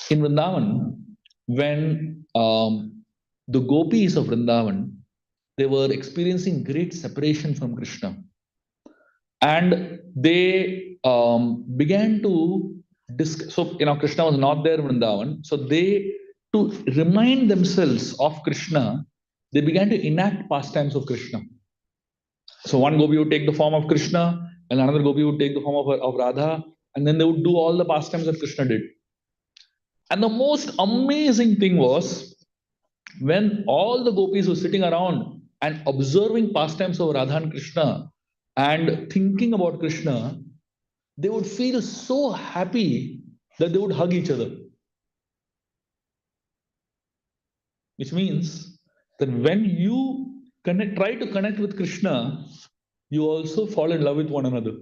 In Vrindavan, when the gopis of Vrindavan, they were experiencing great separation from Krishna, and they began to discuss. So Krishna was not there in Vrindavan, so they, to remind themselves of Krishna, they began to enact pastimes of Krishna. So one gopi would take the form of Krishna, and another gopi would take the form of Radha, and then they would do all the pastimes that Krishna did. And the most amazing thing was when all the gopis were sitting around and observing pastimes of Radha and Krishna and thinking about Krishna, they would feel so happy that they would hug each other. Which means that when you try to connect with Krishna, you also fall in love with one another.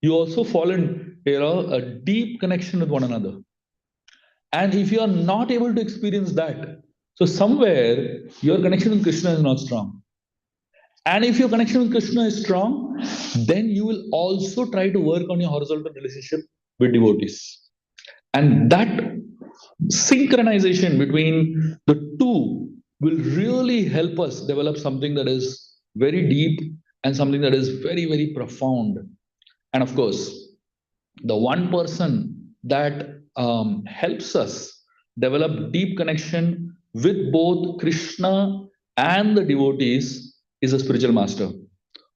You also fall in a deep connection with one another. And if you are not able to experience that, so somewhere your connection with Krishna is not strong. And if your connection with Krishna is strong, then you will also try to work on your horizontal relationship with devotees. And that synchronization between the two will really help us develop something that is very deep and something that is very, very profound. And of course, the one person that helps us develop deep connection with both Krishna and the devotees is a spiritual master.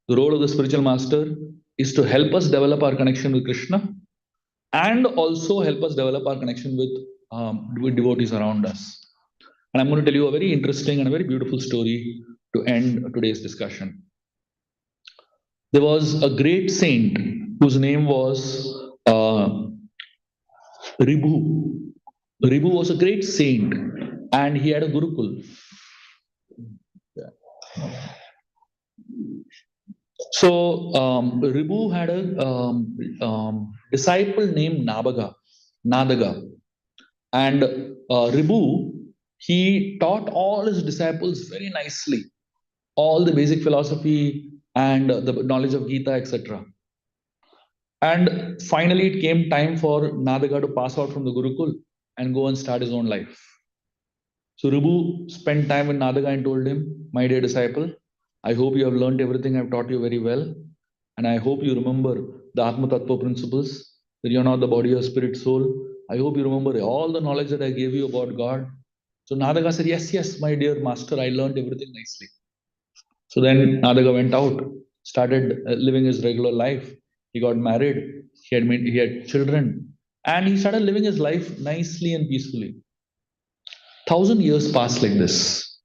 The role of the spiritual master is to help us develop our connection with Krishna and also help us develop our connection with devotees around us. And I'm going to tell you a very interesting and a very beautiful story to end today's discussion. There was a great saint whose name was Ribhu. Ribhu was a great saint and he had a Gurukul. So Ribhu had a disciple named Nadaga. And Ribhu, he taught all his disciples very nicely, all the basic philosophy and the knowledge of Gita, etc. And finally, it came time for Nadaga to pass out from the Gurukul and go and start his own life. So Ribhu spent time with Nadaga and told him, my dear disciple, I hope you have learned everything I've taught you very well. And I hope you remember the Atma Tattva principles, that you're not the body or spirit soul. I hope you remember all the knowledge that I gave you about God. So Nadaga said, yes, yes, my dear master, I learned everything nicely. So then Nadaga went out, started living his regular life. He got married, he had children, and he started living his life nicely and peacefully. 1,000 years passed like this.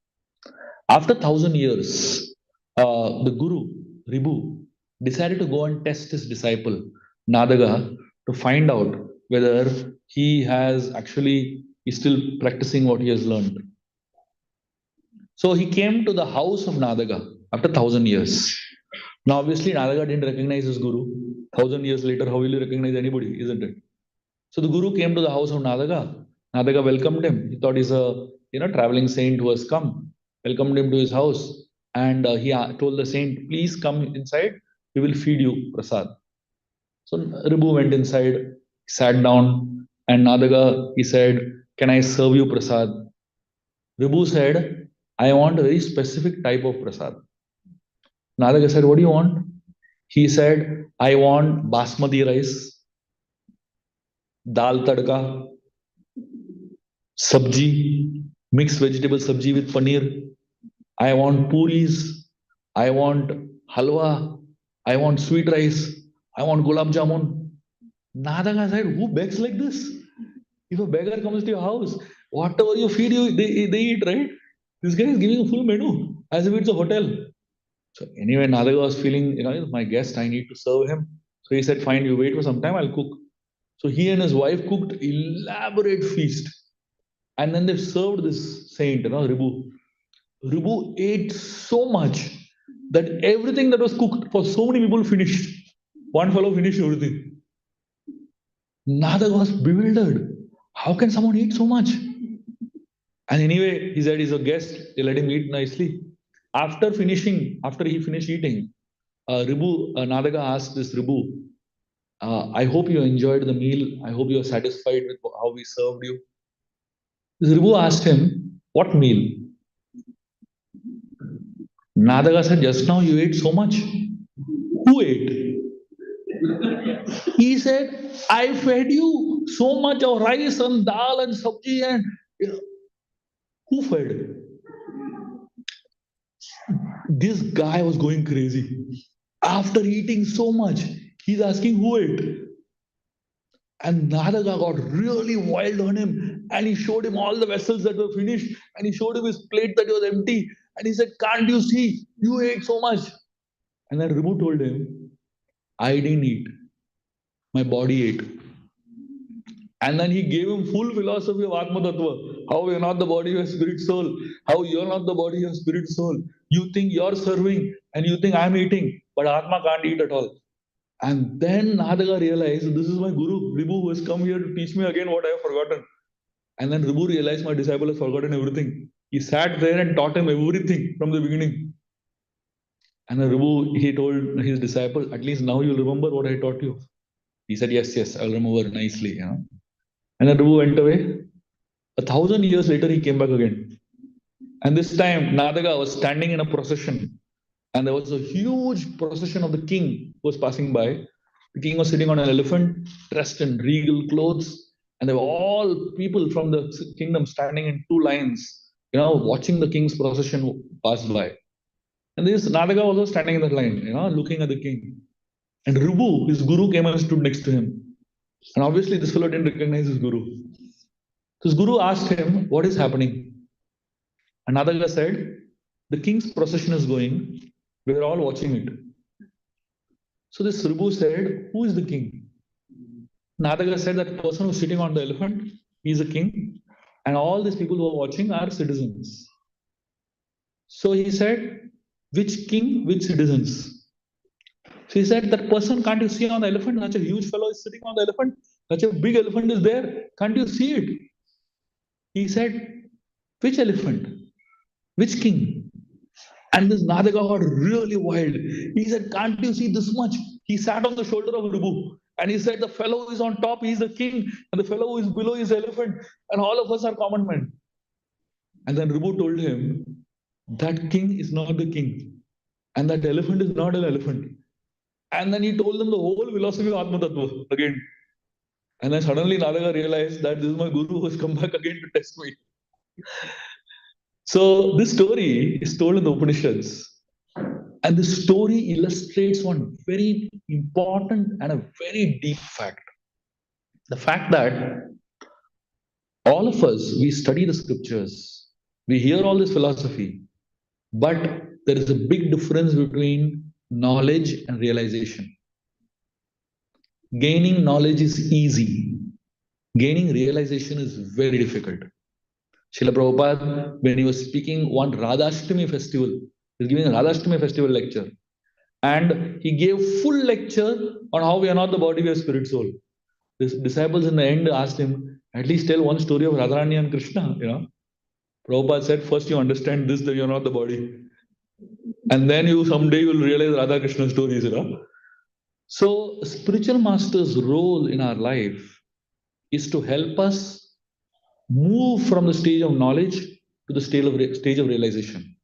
After 1,000 years, the Guru, Ribhu, decided to go and test his disciple, Nadaga, to find out whether he's still practicing what he has learned. So he came to the house of Nadaga after 1,000 years. Now, obviously, Nadaga didn't recognize his Guru. 1,000 years later, how will you recognize anybody, isn't it? So the Guru came to the house of Nadaga. Nadaga welcomed him. He thought he's a traveling saint who has come. Welcomed him to his house, and he told the saint, "Please come inside. We will feed you prasad." So Ribhu went inside, sat down, and Nadaga, he said, "Can I serve you prasad?" Ribhu said, "I want a very specific type of prasad." Nadaga said, "What do you want?" He said, "I want basmati rice, dal tadka, sabji, mixed vegetable sabji with paneer. I want puris. I want halwa. I want sweet rice. I want gulab jamun." Nadaga said, "Who begs like this?" If a beggar comes to your house, whatever you feed, they eat, right? This guy is giving a full menu as if it's a hotel. So anyway, Nadaga was feeling, my guest, I need to serve him. So he said, fine, you wait for some time, I'll cook. So he and his wife cooked elaborate feast. And then they served this saint, Ribu. Ribu ate so much that everything that was cooked for so many people finished. One fellow finished everything. Nadaga was bewildered. How can someone eat so much? And anyway, he said he's a guest. They let him eat nicely. After he finished eating, Nadaga asked this Ribu, I hope you enjoyed the meal. I hope you are satisfied with how we served you. This Ribu asked him, what meal? Nadaga said, just now you ate so much. Who ate? He said, I fed you so much of rice and dal and sabji and who fed? This guy was going crazy. After eating so much, he's asking who ate. And Nadaga got really wild on him and he showed him all the vessels that were finished and he showed him his plate that was empty. And he said, can't you see? You ate so much. And then Ribu told him, I didn't eat. My body ate. And then he gave him full philosophy of Atma Tattva. How you're not the body, you're spirit soul. How you're not the body, you're spirit soul. You think you're serving and you think I'm eating, but Atma can't eat at all. And then Nadaga realized, this is my Guru, Ribu, who has come here to teach me again what I have forgotten. And then Ribu realized my disciple has forgotten everything. He sat there and taught him everything from the beginning. And then Ribu, he told his disciple, at least now you'll remember what I taught you. He said, yes, I'll remember nicely. And then Ribu went away. 1,000 years later, he came back again. And this time, Nadaga was standing in a procession. And there was a huge procession of the king who was passing by. The king was sitting on an elephant, dressed in regal clothes. And there were all people from the kingdom standing in two lines, watching the king's procession pass by. And this Nadaga also standing in that line, looking at the king. And Ribu, his guru, came and stood next to him. And obviously, this fellow didn't recognize his guru. So his guru asked him, what is happening? And Nadaga said, the king's procession is going. We're all watching it. So this Ribu said, who is the king? Nadaga said that person who's sitting on the elephant, he's a king. And all these people who are watching are citizens. So he said, which king, which citizens? So he said, that person, can't you see on the elephant? Such a huge fellow is sitting on the elephant. Such a big elephant is there. Can't you see it? He said, which elephant? Which king? And this Nadaga got really wild. He said, can't you see this much? He sat on the shoulder of Ribu. And he said, the fellow who is on top, he's the king. And the fellow who is below is the elephant. And all of us are common men. And then Ribu told him, that king is not the king. And that elephant is not an elephant. And then he told them the whole philosophy of Atma Tattva again. And then suddenly Nadaga realized that this is my guru who has come back again to test me. So this story is told in the Upanishads. And the story illustrates one very important and a very deep fact. The fact that all of us, we study the scriptures, we hear all this philosophy, but there is a big difference between knowledge and realization. Gaining knowledge is easy. Gaining realization is very difficult. Srila Prabhupada, when he was speaking one Radhashtami festival, he was giving a Radhashtami festival lecture. And he gave full lecture on how we are not the body, we are spirit soul. The disciples in the end asked him, at least tell one story of Radharani and Krishna. Prabhupada said, first you understand this, that you are not the body. And then someday you will realize Radha Krishna stories. So spiritual master's role in our life is to help us move from the stage of knowledge to the stage of realization.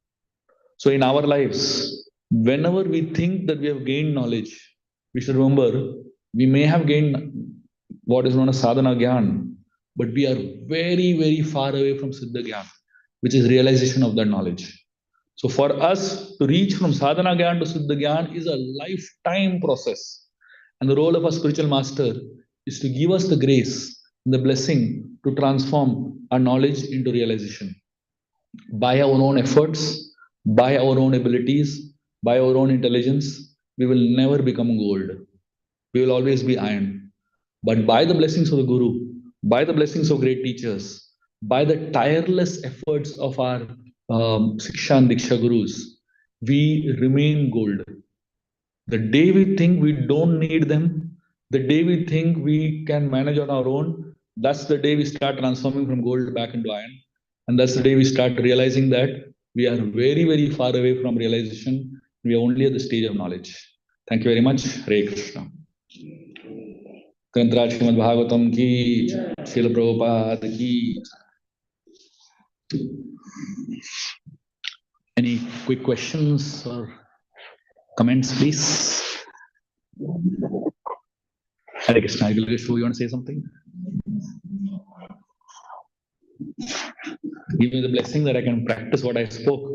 So in our lives, whenever we think that we have gained knowledge, we should remember we may have gained what is known as sadhana gyan, but we are very, very far away from siddha gyan, which is realization of that knowledge. So for us to reach from sadhana gyan to siddha gyan is a lifetime process. And the role of a spiritual master is to give us the grace the blessing to transform our knowledge into realization. By our own efforts, by our own abilities, by our own intelligence, we will never become gold. We will always be iron. But by the blessings of the Guru, by the blessings of great teachers, by the tireless efforts of our Siksha and Diksha Gurus, we remain gold. The day we think we don't need them, the day we think we can manage on our own, that's the day we start transforming from gold back into iron. And that's the day we start realizing that we are very, very far away from realization. We are only at the stage of knowledge. Thank you very much. Hare Krishna. ग्रंथराज Shrimad Bhagavatam की, श्रील प्रभुपाद की. Any quick questions or comments, please? Hare Krishna. You want to say something? Give me the blessing that I can practice what I spoke.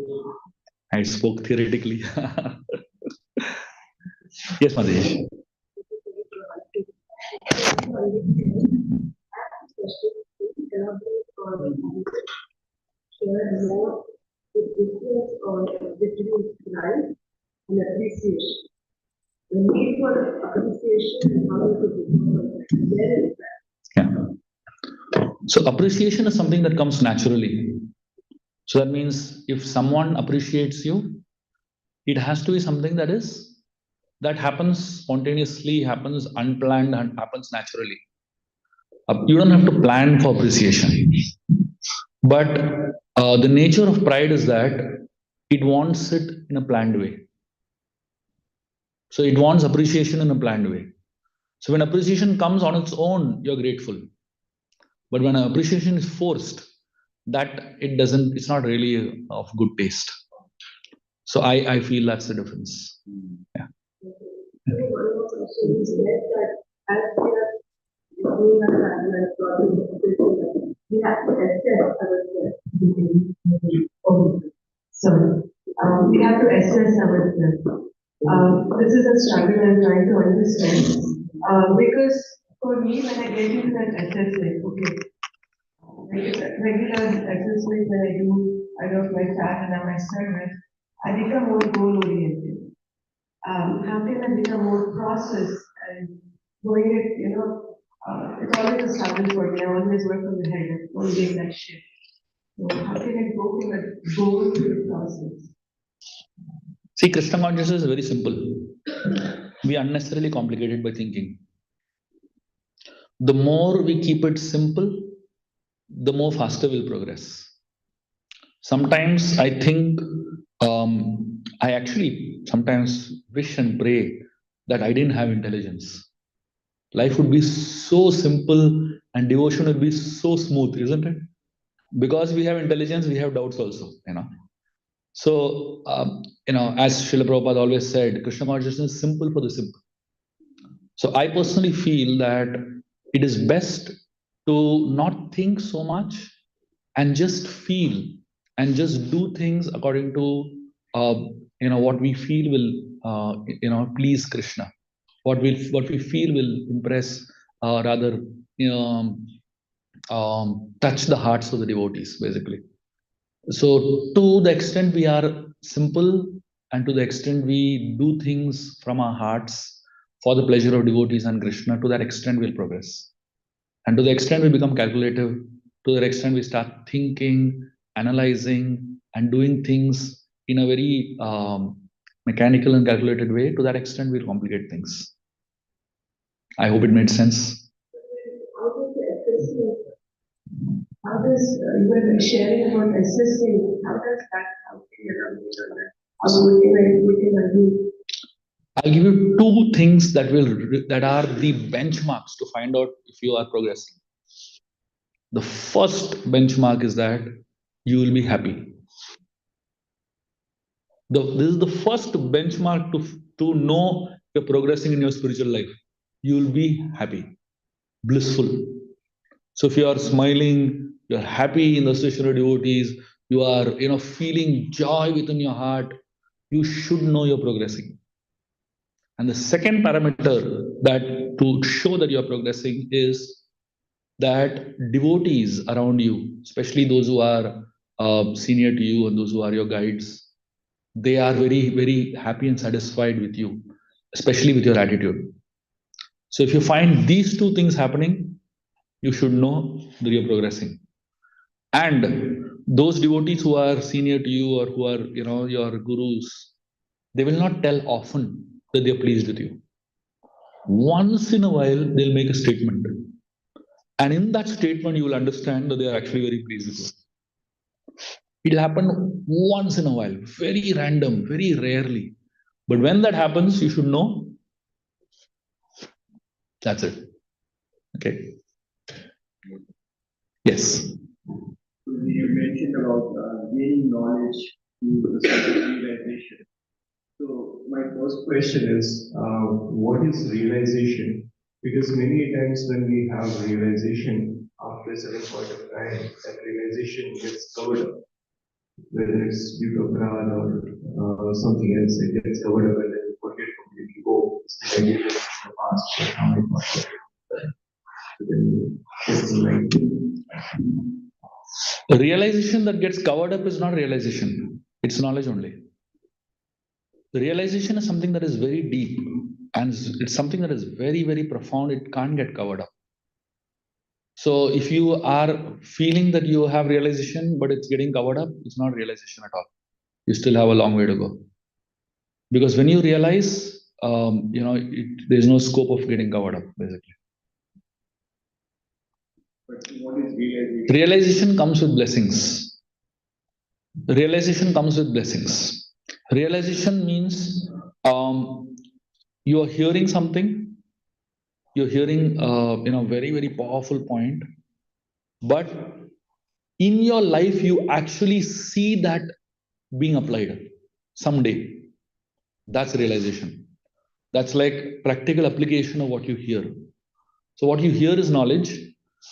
I spoke theoretically. Yes, Madhesh. And appreciation. The need for appreciation and how to do it. Yeah. So appreciation is something that comes naturally. So that means if someone appreciates you, it has to be something that happens spontaneously, happens unplanned, and happens naturally. You don't have to plan for appreciation. But the nature of pride is that it wants it in a planned way. So it wants appreciation in a planned way. So when appreciation comes on its own, you're grateful. But when appreciation is forced, it's not really of good taste. So I feel that's the difference. Yeah. We have to assess ourselves. So we have to assess ourselves. This is a struggle I'm trying to understand. Because for me, when I get into that assessment, okay, regular assessment when I do, I know my sadhana, my service, I become more goal oriented. How can I become more process and doing it, it's always a struggle for me. I always work on the head of holding that shit. So how can I go from a goal to the process? See, Krishna consciousness is very simple. We unnecessarily complicate it by thinking. The more we keep it simple, the more faster we'll progress. Sometimes I think, I actually sometimes wish and pray that I didn't have intelligence. Life would be so simple and devotion would be so smooth, isn't it? Because we have intelligence, we have doubts also, So, as Srila Prabhupada always said, Krishna consciousness is simple for the simple. So I personally feel that it is best to not think so much and just feel and just do things according to what we feel will please Krishna, what we feel will impress, rather touch the hearts of the devotees, basically. So to the extent we are simple and to the extent we do things from our hearts for the pleasure of devotees and Krishna, to that extent we'll progress. And to the extent we become calculative, to the extent we start thinking, analyzing, and doing things in a very mechanical and calculated way, to that extent we'll complicate things. I hope it made sense. How does even sharing about assessing, how does that help you? I'll give you two things that are the benchmarks to find out if you are progressing. The first benchmark is that you will be happy. This is the first benchmark to know you're progressing in your spiritual life. You will be happy, blissful. So if you are smiling, you're happy in the association of devotees, you are feeling joy within your heart, you should know you're progressing. And the second parameter that to show that you're progressing is that devotees around you, especially those who are senior to you and those who are your guides, they are very, very happy and satisfied with you, especially with your attitude. So if you find these two things happening, you should know that you're progressing. And those devotees who are senior to you or who are, your gurus, they will not tell often that they're pleased with you. Once in a while, they'll make a statement. And in that statement, you will understand that they are actually very pleased with you. It'll happen once in a while, very random, very rarely. But when that happens, you should know that's it. Okay. Yes. You mentioned about gaining knowledge through the realization. So my first question is, what is realization? Because many times when we have realization, after a certain point of time, that realization gets covered up. Whether it's due to prana or something else, it gets covered up and then you forget completely. Oh, it's like in the past, but now I forget. Then it's like The realization that gets covered up is not realization, it's knowledge only. The realization is something that is very deep and it's something that is very, very profound. It can't get covered up. So if you are feeling that you have realization, but it's getting covered up, it's not realization at all. You still have a long way to go. Because when you realize, there's no scope of getting covered up, basically. But what is realization? Realization comes with blessings. Realization comes with blessings. Realization means you are hearing something, you're hearing very, very powerful point, but in your life you actually see that being applied someday. That's realization. That's like practical application of what you hear. So what you hear is knowledge.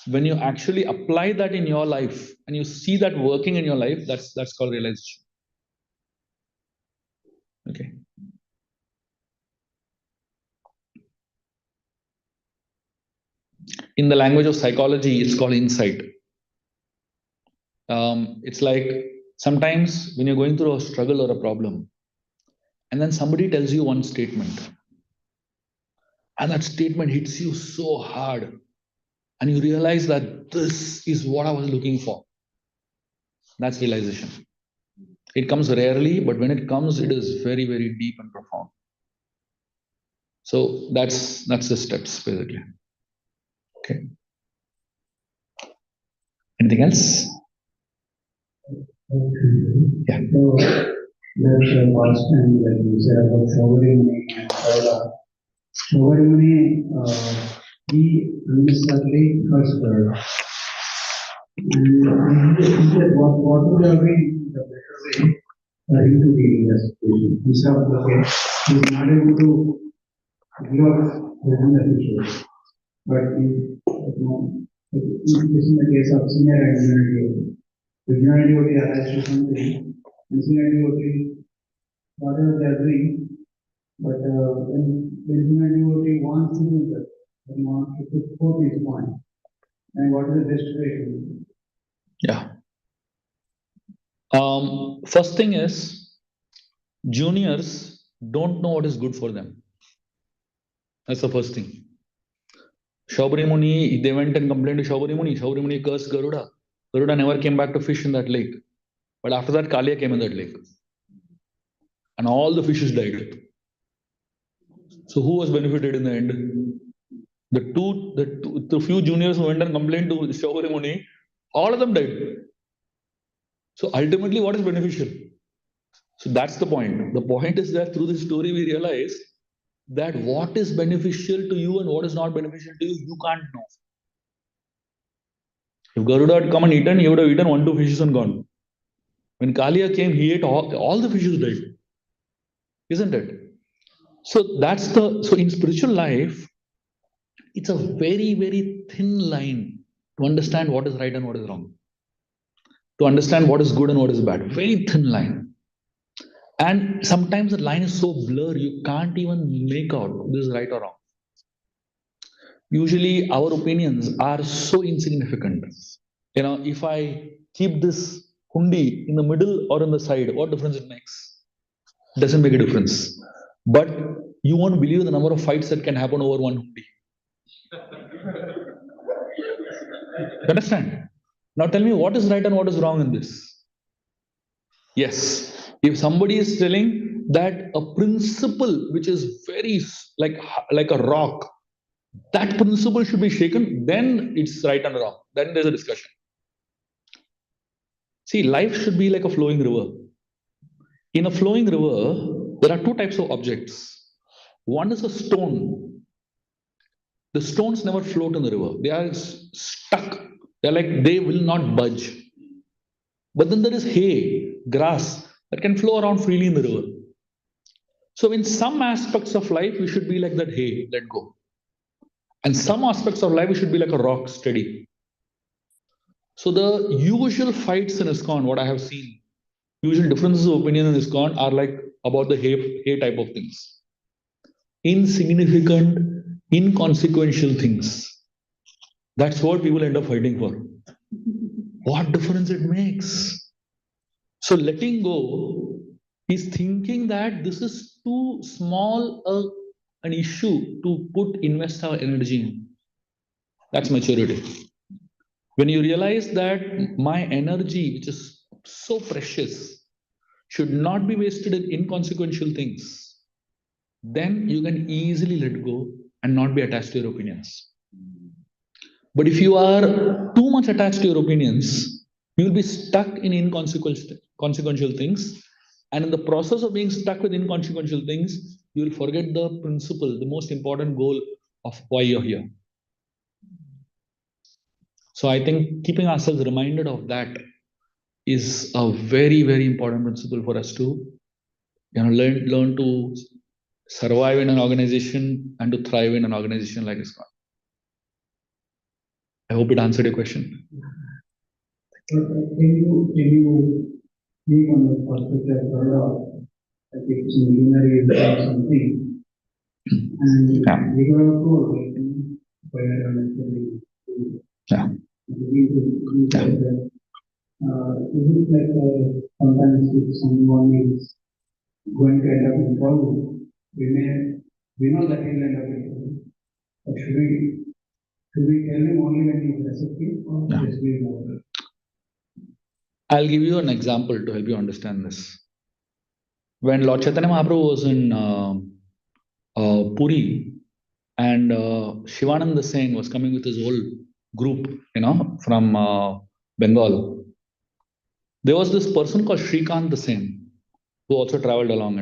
When you actually apply that in your life and you see that working in your life, that's called realization. Okay. In the language of psychology, it's called insight. It's like sometimes when you're going through a struggle or a problem, and then somebody tells you one statement, and that statement hits you so hard, and you realize that this is what I was looking for. That's realization. It comes rarely, but when it comes, it is very, very deep and profound. So that's the steps, basically. Okay. Anything else? Yeah. So that's the first time that you said about Shobharimuni and Saula. Shobharimuni, he unnecessarily cursed her. And he said, what would have been the better way for him to be in that situation? He said, okay, he's not able to give up his own officials. But this is the case of senior and junior devotee. The junior devotee arrives to something, and senior devotee, whatever they are doing, but when junior devotee wants to do that, he wants to put forth his point. And what is the best way to do it? Yeah. First thing is, juniors don't know what is good for them. That's the first thing. Shobhari Muni, they went and complained to Shobhari Muni. Shobhari Muni cursed Garuda. Garuda never came back to fish in that lake. But after that, Kalia came in that lake. And all the fishes died. So who was benefited in the end? The few juniors who went and complained to Shobhari Muni, all of them died. So ultimately, what is beneficial? So that's the point. The point is that through this story, we realize that what is beneficial to you and what is not beneficial to you, you can't know. If Garuda had come and eaten, he would have eaten 1-2 fishes and gone. When Kalia came, he ate all the fishes died. Isn't it? So in spiritual life, it's a very, very thin line to understand what is right and what is wrong. To understand what is good and what is bad. Very thin line. And sometimes the line is so blurred, you can't even make out this is right or wrong. Usually our opinions are so insignificant. If I keep this hundi in the middle or in the side, what difference it makes? Doesn't make a difference. But you won't believe the number of fights that can happen over one hundi. You understand? Now tell me what is right and what is wrong in this. Yes, if somebody is telling that a principle which is very like a rock, that principle should be shaken, then it's right and wrong. Then there's a discussion. See, life should be like a flowing river. In a flowing river, there are two types of objects. One is a stone. The stones never float in the river. They are stuck. They're like they will not budge. But then there is hay, grass that can flow around freely in the river. So in some aspects of life, we should be like that hay, let go. And some aspects of life, we should be like a rock, steady. So the usual fights in ISKCON, what I have seen, usual differences of opinion in ISKCON are like about the hay type of things. Insignificant, inconsequential things. That's what people end up fighting for. What difference it makes? So letting go is thinking that this is too small an issue to invest our energy in. That's maturity. When you realize that my energy, which is so precious, should not be wasted in inconsequential things, then you can easily let go and not be attached to your opinions. But if you are too much attached to your opinions, you will be stuck in inconsequential things. And in the process of being stuck with inconsequential things, you will forget the principle, the most important goal of why you're here. So I think keeping ourselves reminded of that is a very, very important principle for us to learn to survive in an organization and to thrive in an organization like ISKCON. I hope it answered your question. Can you speak on the perspective of like it's in luminary or something, and we have to awaken where unnecessarily. Yeah. Is it like sometimes if someone is going to end up in trouble, we know that he'll end up in trouble, but should we tell him only when he's receptive or just be more? I'll give you an example to help you understand this. When Lord Chaitanya Mahaprabhu was in Puri, and Shivananda Sen was coming with his whole group, from Bengal. There was this person called Shrikant Sen who also traveled along,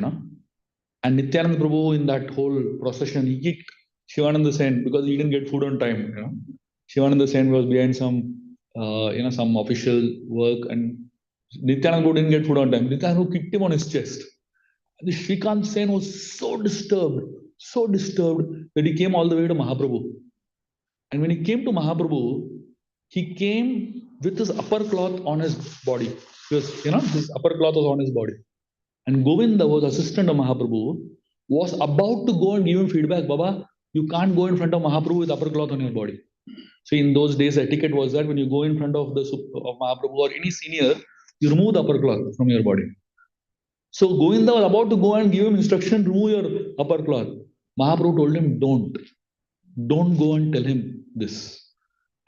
And Nityananda Prabhu in that whole procession, he kicked Shivananda Sen because he didn't get food on time, Shivananda Sen was behind some official work, and Nityananda Prabhu didn't get food on time. Nityananda Prabhu kicked him on his chest. And the Shrikant Sen was so disturbed that he came all the way to Mahaprabhu. And when he came to Mahaprabhu, he came with his upper cloth on his body. Because, his upper cloth was on his body. And Govinda was assistant of Mahaprabhu, was about to go and give him feedback. Baba, you can't go in front of Mahaprabhu with upper cloth on your body. So in those days, etiquette was that when you go in front of Mahaprabhu or any senior, you remove the upper cloth from your body. So Govinda was about to go and give him instruction, remove your upper cloth. Mahaprabhu told him, don't go and tell him this.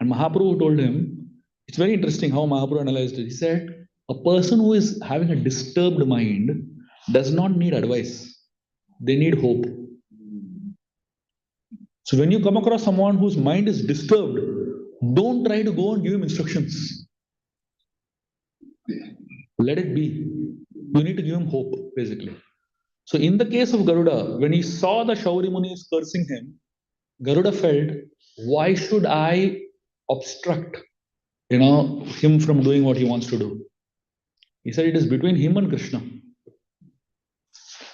And Mahaprabhu told him, it's very interesting how Mahaprabhu analyzed it. He said, a person who is having a disturbed mind does not need advice. They need hope. So when you come across someone whose mind is disturbed, don't try to go and give him instructions. Let it be. You need to give him hope, basically. So in the case of Garuda, when he saw the Shauri Munis cursing him, Garuda felt, why should I obstruct, him from doing what he wants to do? He said, it is between him and Krishna.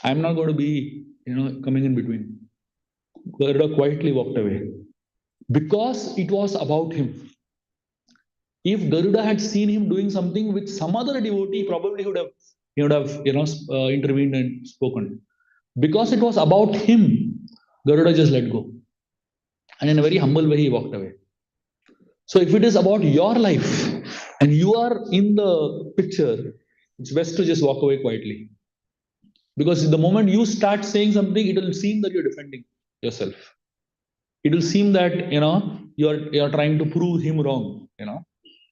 I'm not going to be, coming in between. Garuda quietly walked away because it was about him. If Garuda had seen him doing something with some other devotee, probably he would have intervened and spoken. Because it was about him, Garuda just let go. And in a very humble way, he walked away. So if it is about your life and you are in the picture, it's best to just walk away quietly. Because the moment you start saying something, it will seem that you're defending yourself. It will seem that you're trying to prove him wrong.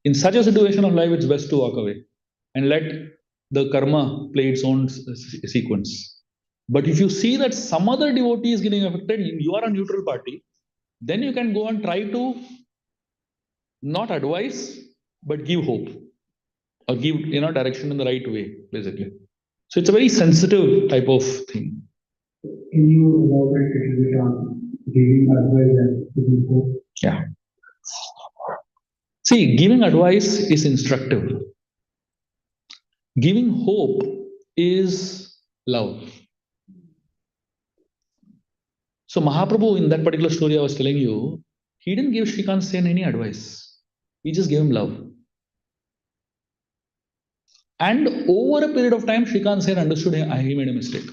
In such a situation of life, it's best to walk away and let the karma play its own sequence. But if you see that some other devotee is getting affected, you are a neutral party, then you can go and try to not advise, but give hope or give direction in the right way, basically. So it's a very sensitive type of thing. Can you elaborate a little bit on giving advice and giving hope? Yeah. See, giving advice is instructive. Giving hope is love. So Mahaprabhu, in that particular story I was telling you, he didn't give Shrikant Sen any advice. He just gave him love. And over a period of time, Shrikant Sen understood he made a mistake.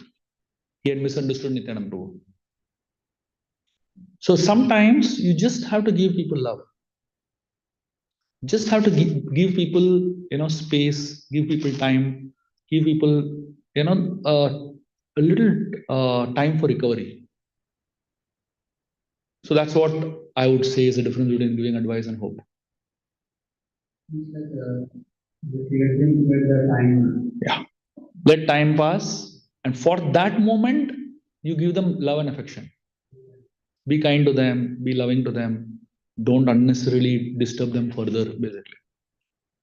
He had misunderstood Nityananda Prabhu. So sometimes you just have to give people love. Just have to give people, space, give people time, give people, a little time for recovery. So that's what I would say is the difference between giving advice and hope. It's like just let them get the time. Yeah. Let time pass, and for that moment, you give them love and affection. Be kind to them, be loving to them. Don't unnecessarily disturb them further, basically.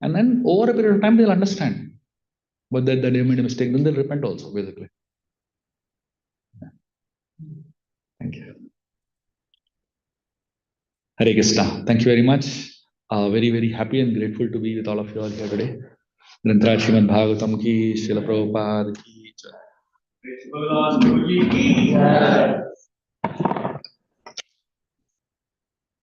And then over a period of time, they'll understand. But that they made a mistake, then they'll repent also, basically. Yeah. Thank you. Hare Krishna. Thank you very much. Very, very happy and grateful to be with all of you all here today. Granthra Srimad Bhagavatam ki, Srila Prabhupada ki. Vilas, Prabhuji ki.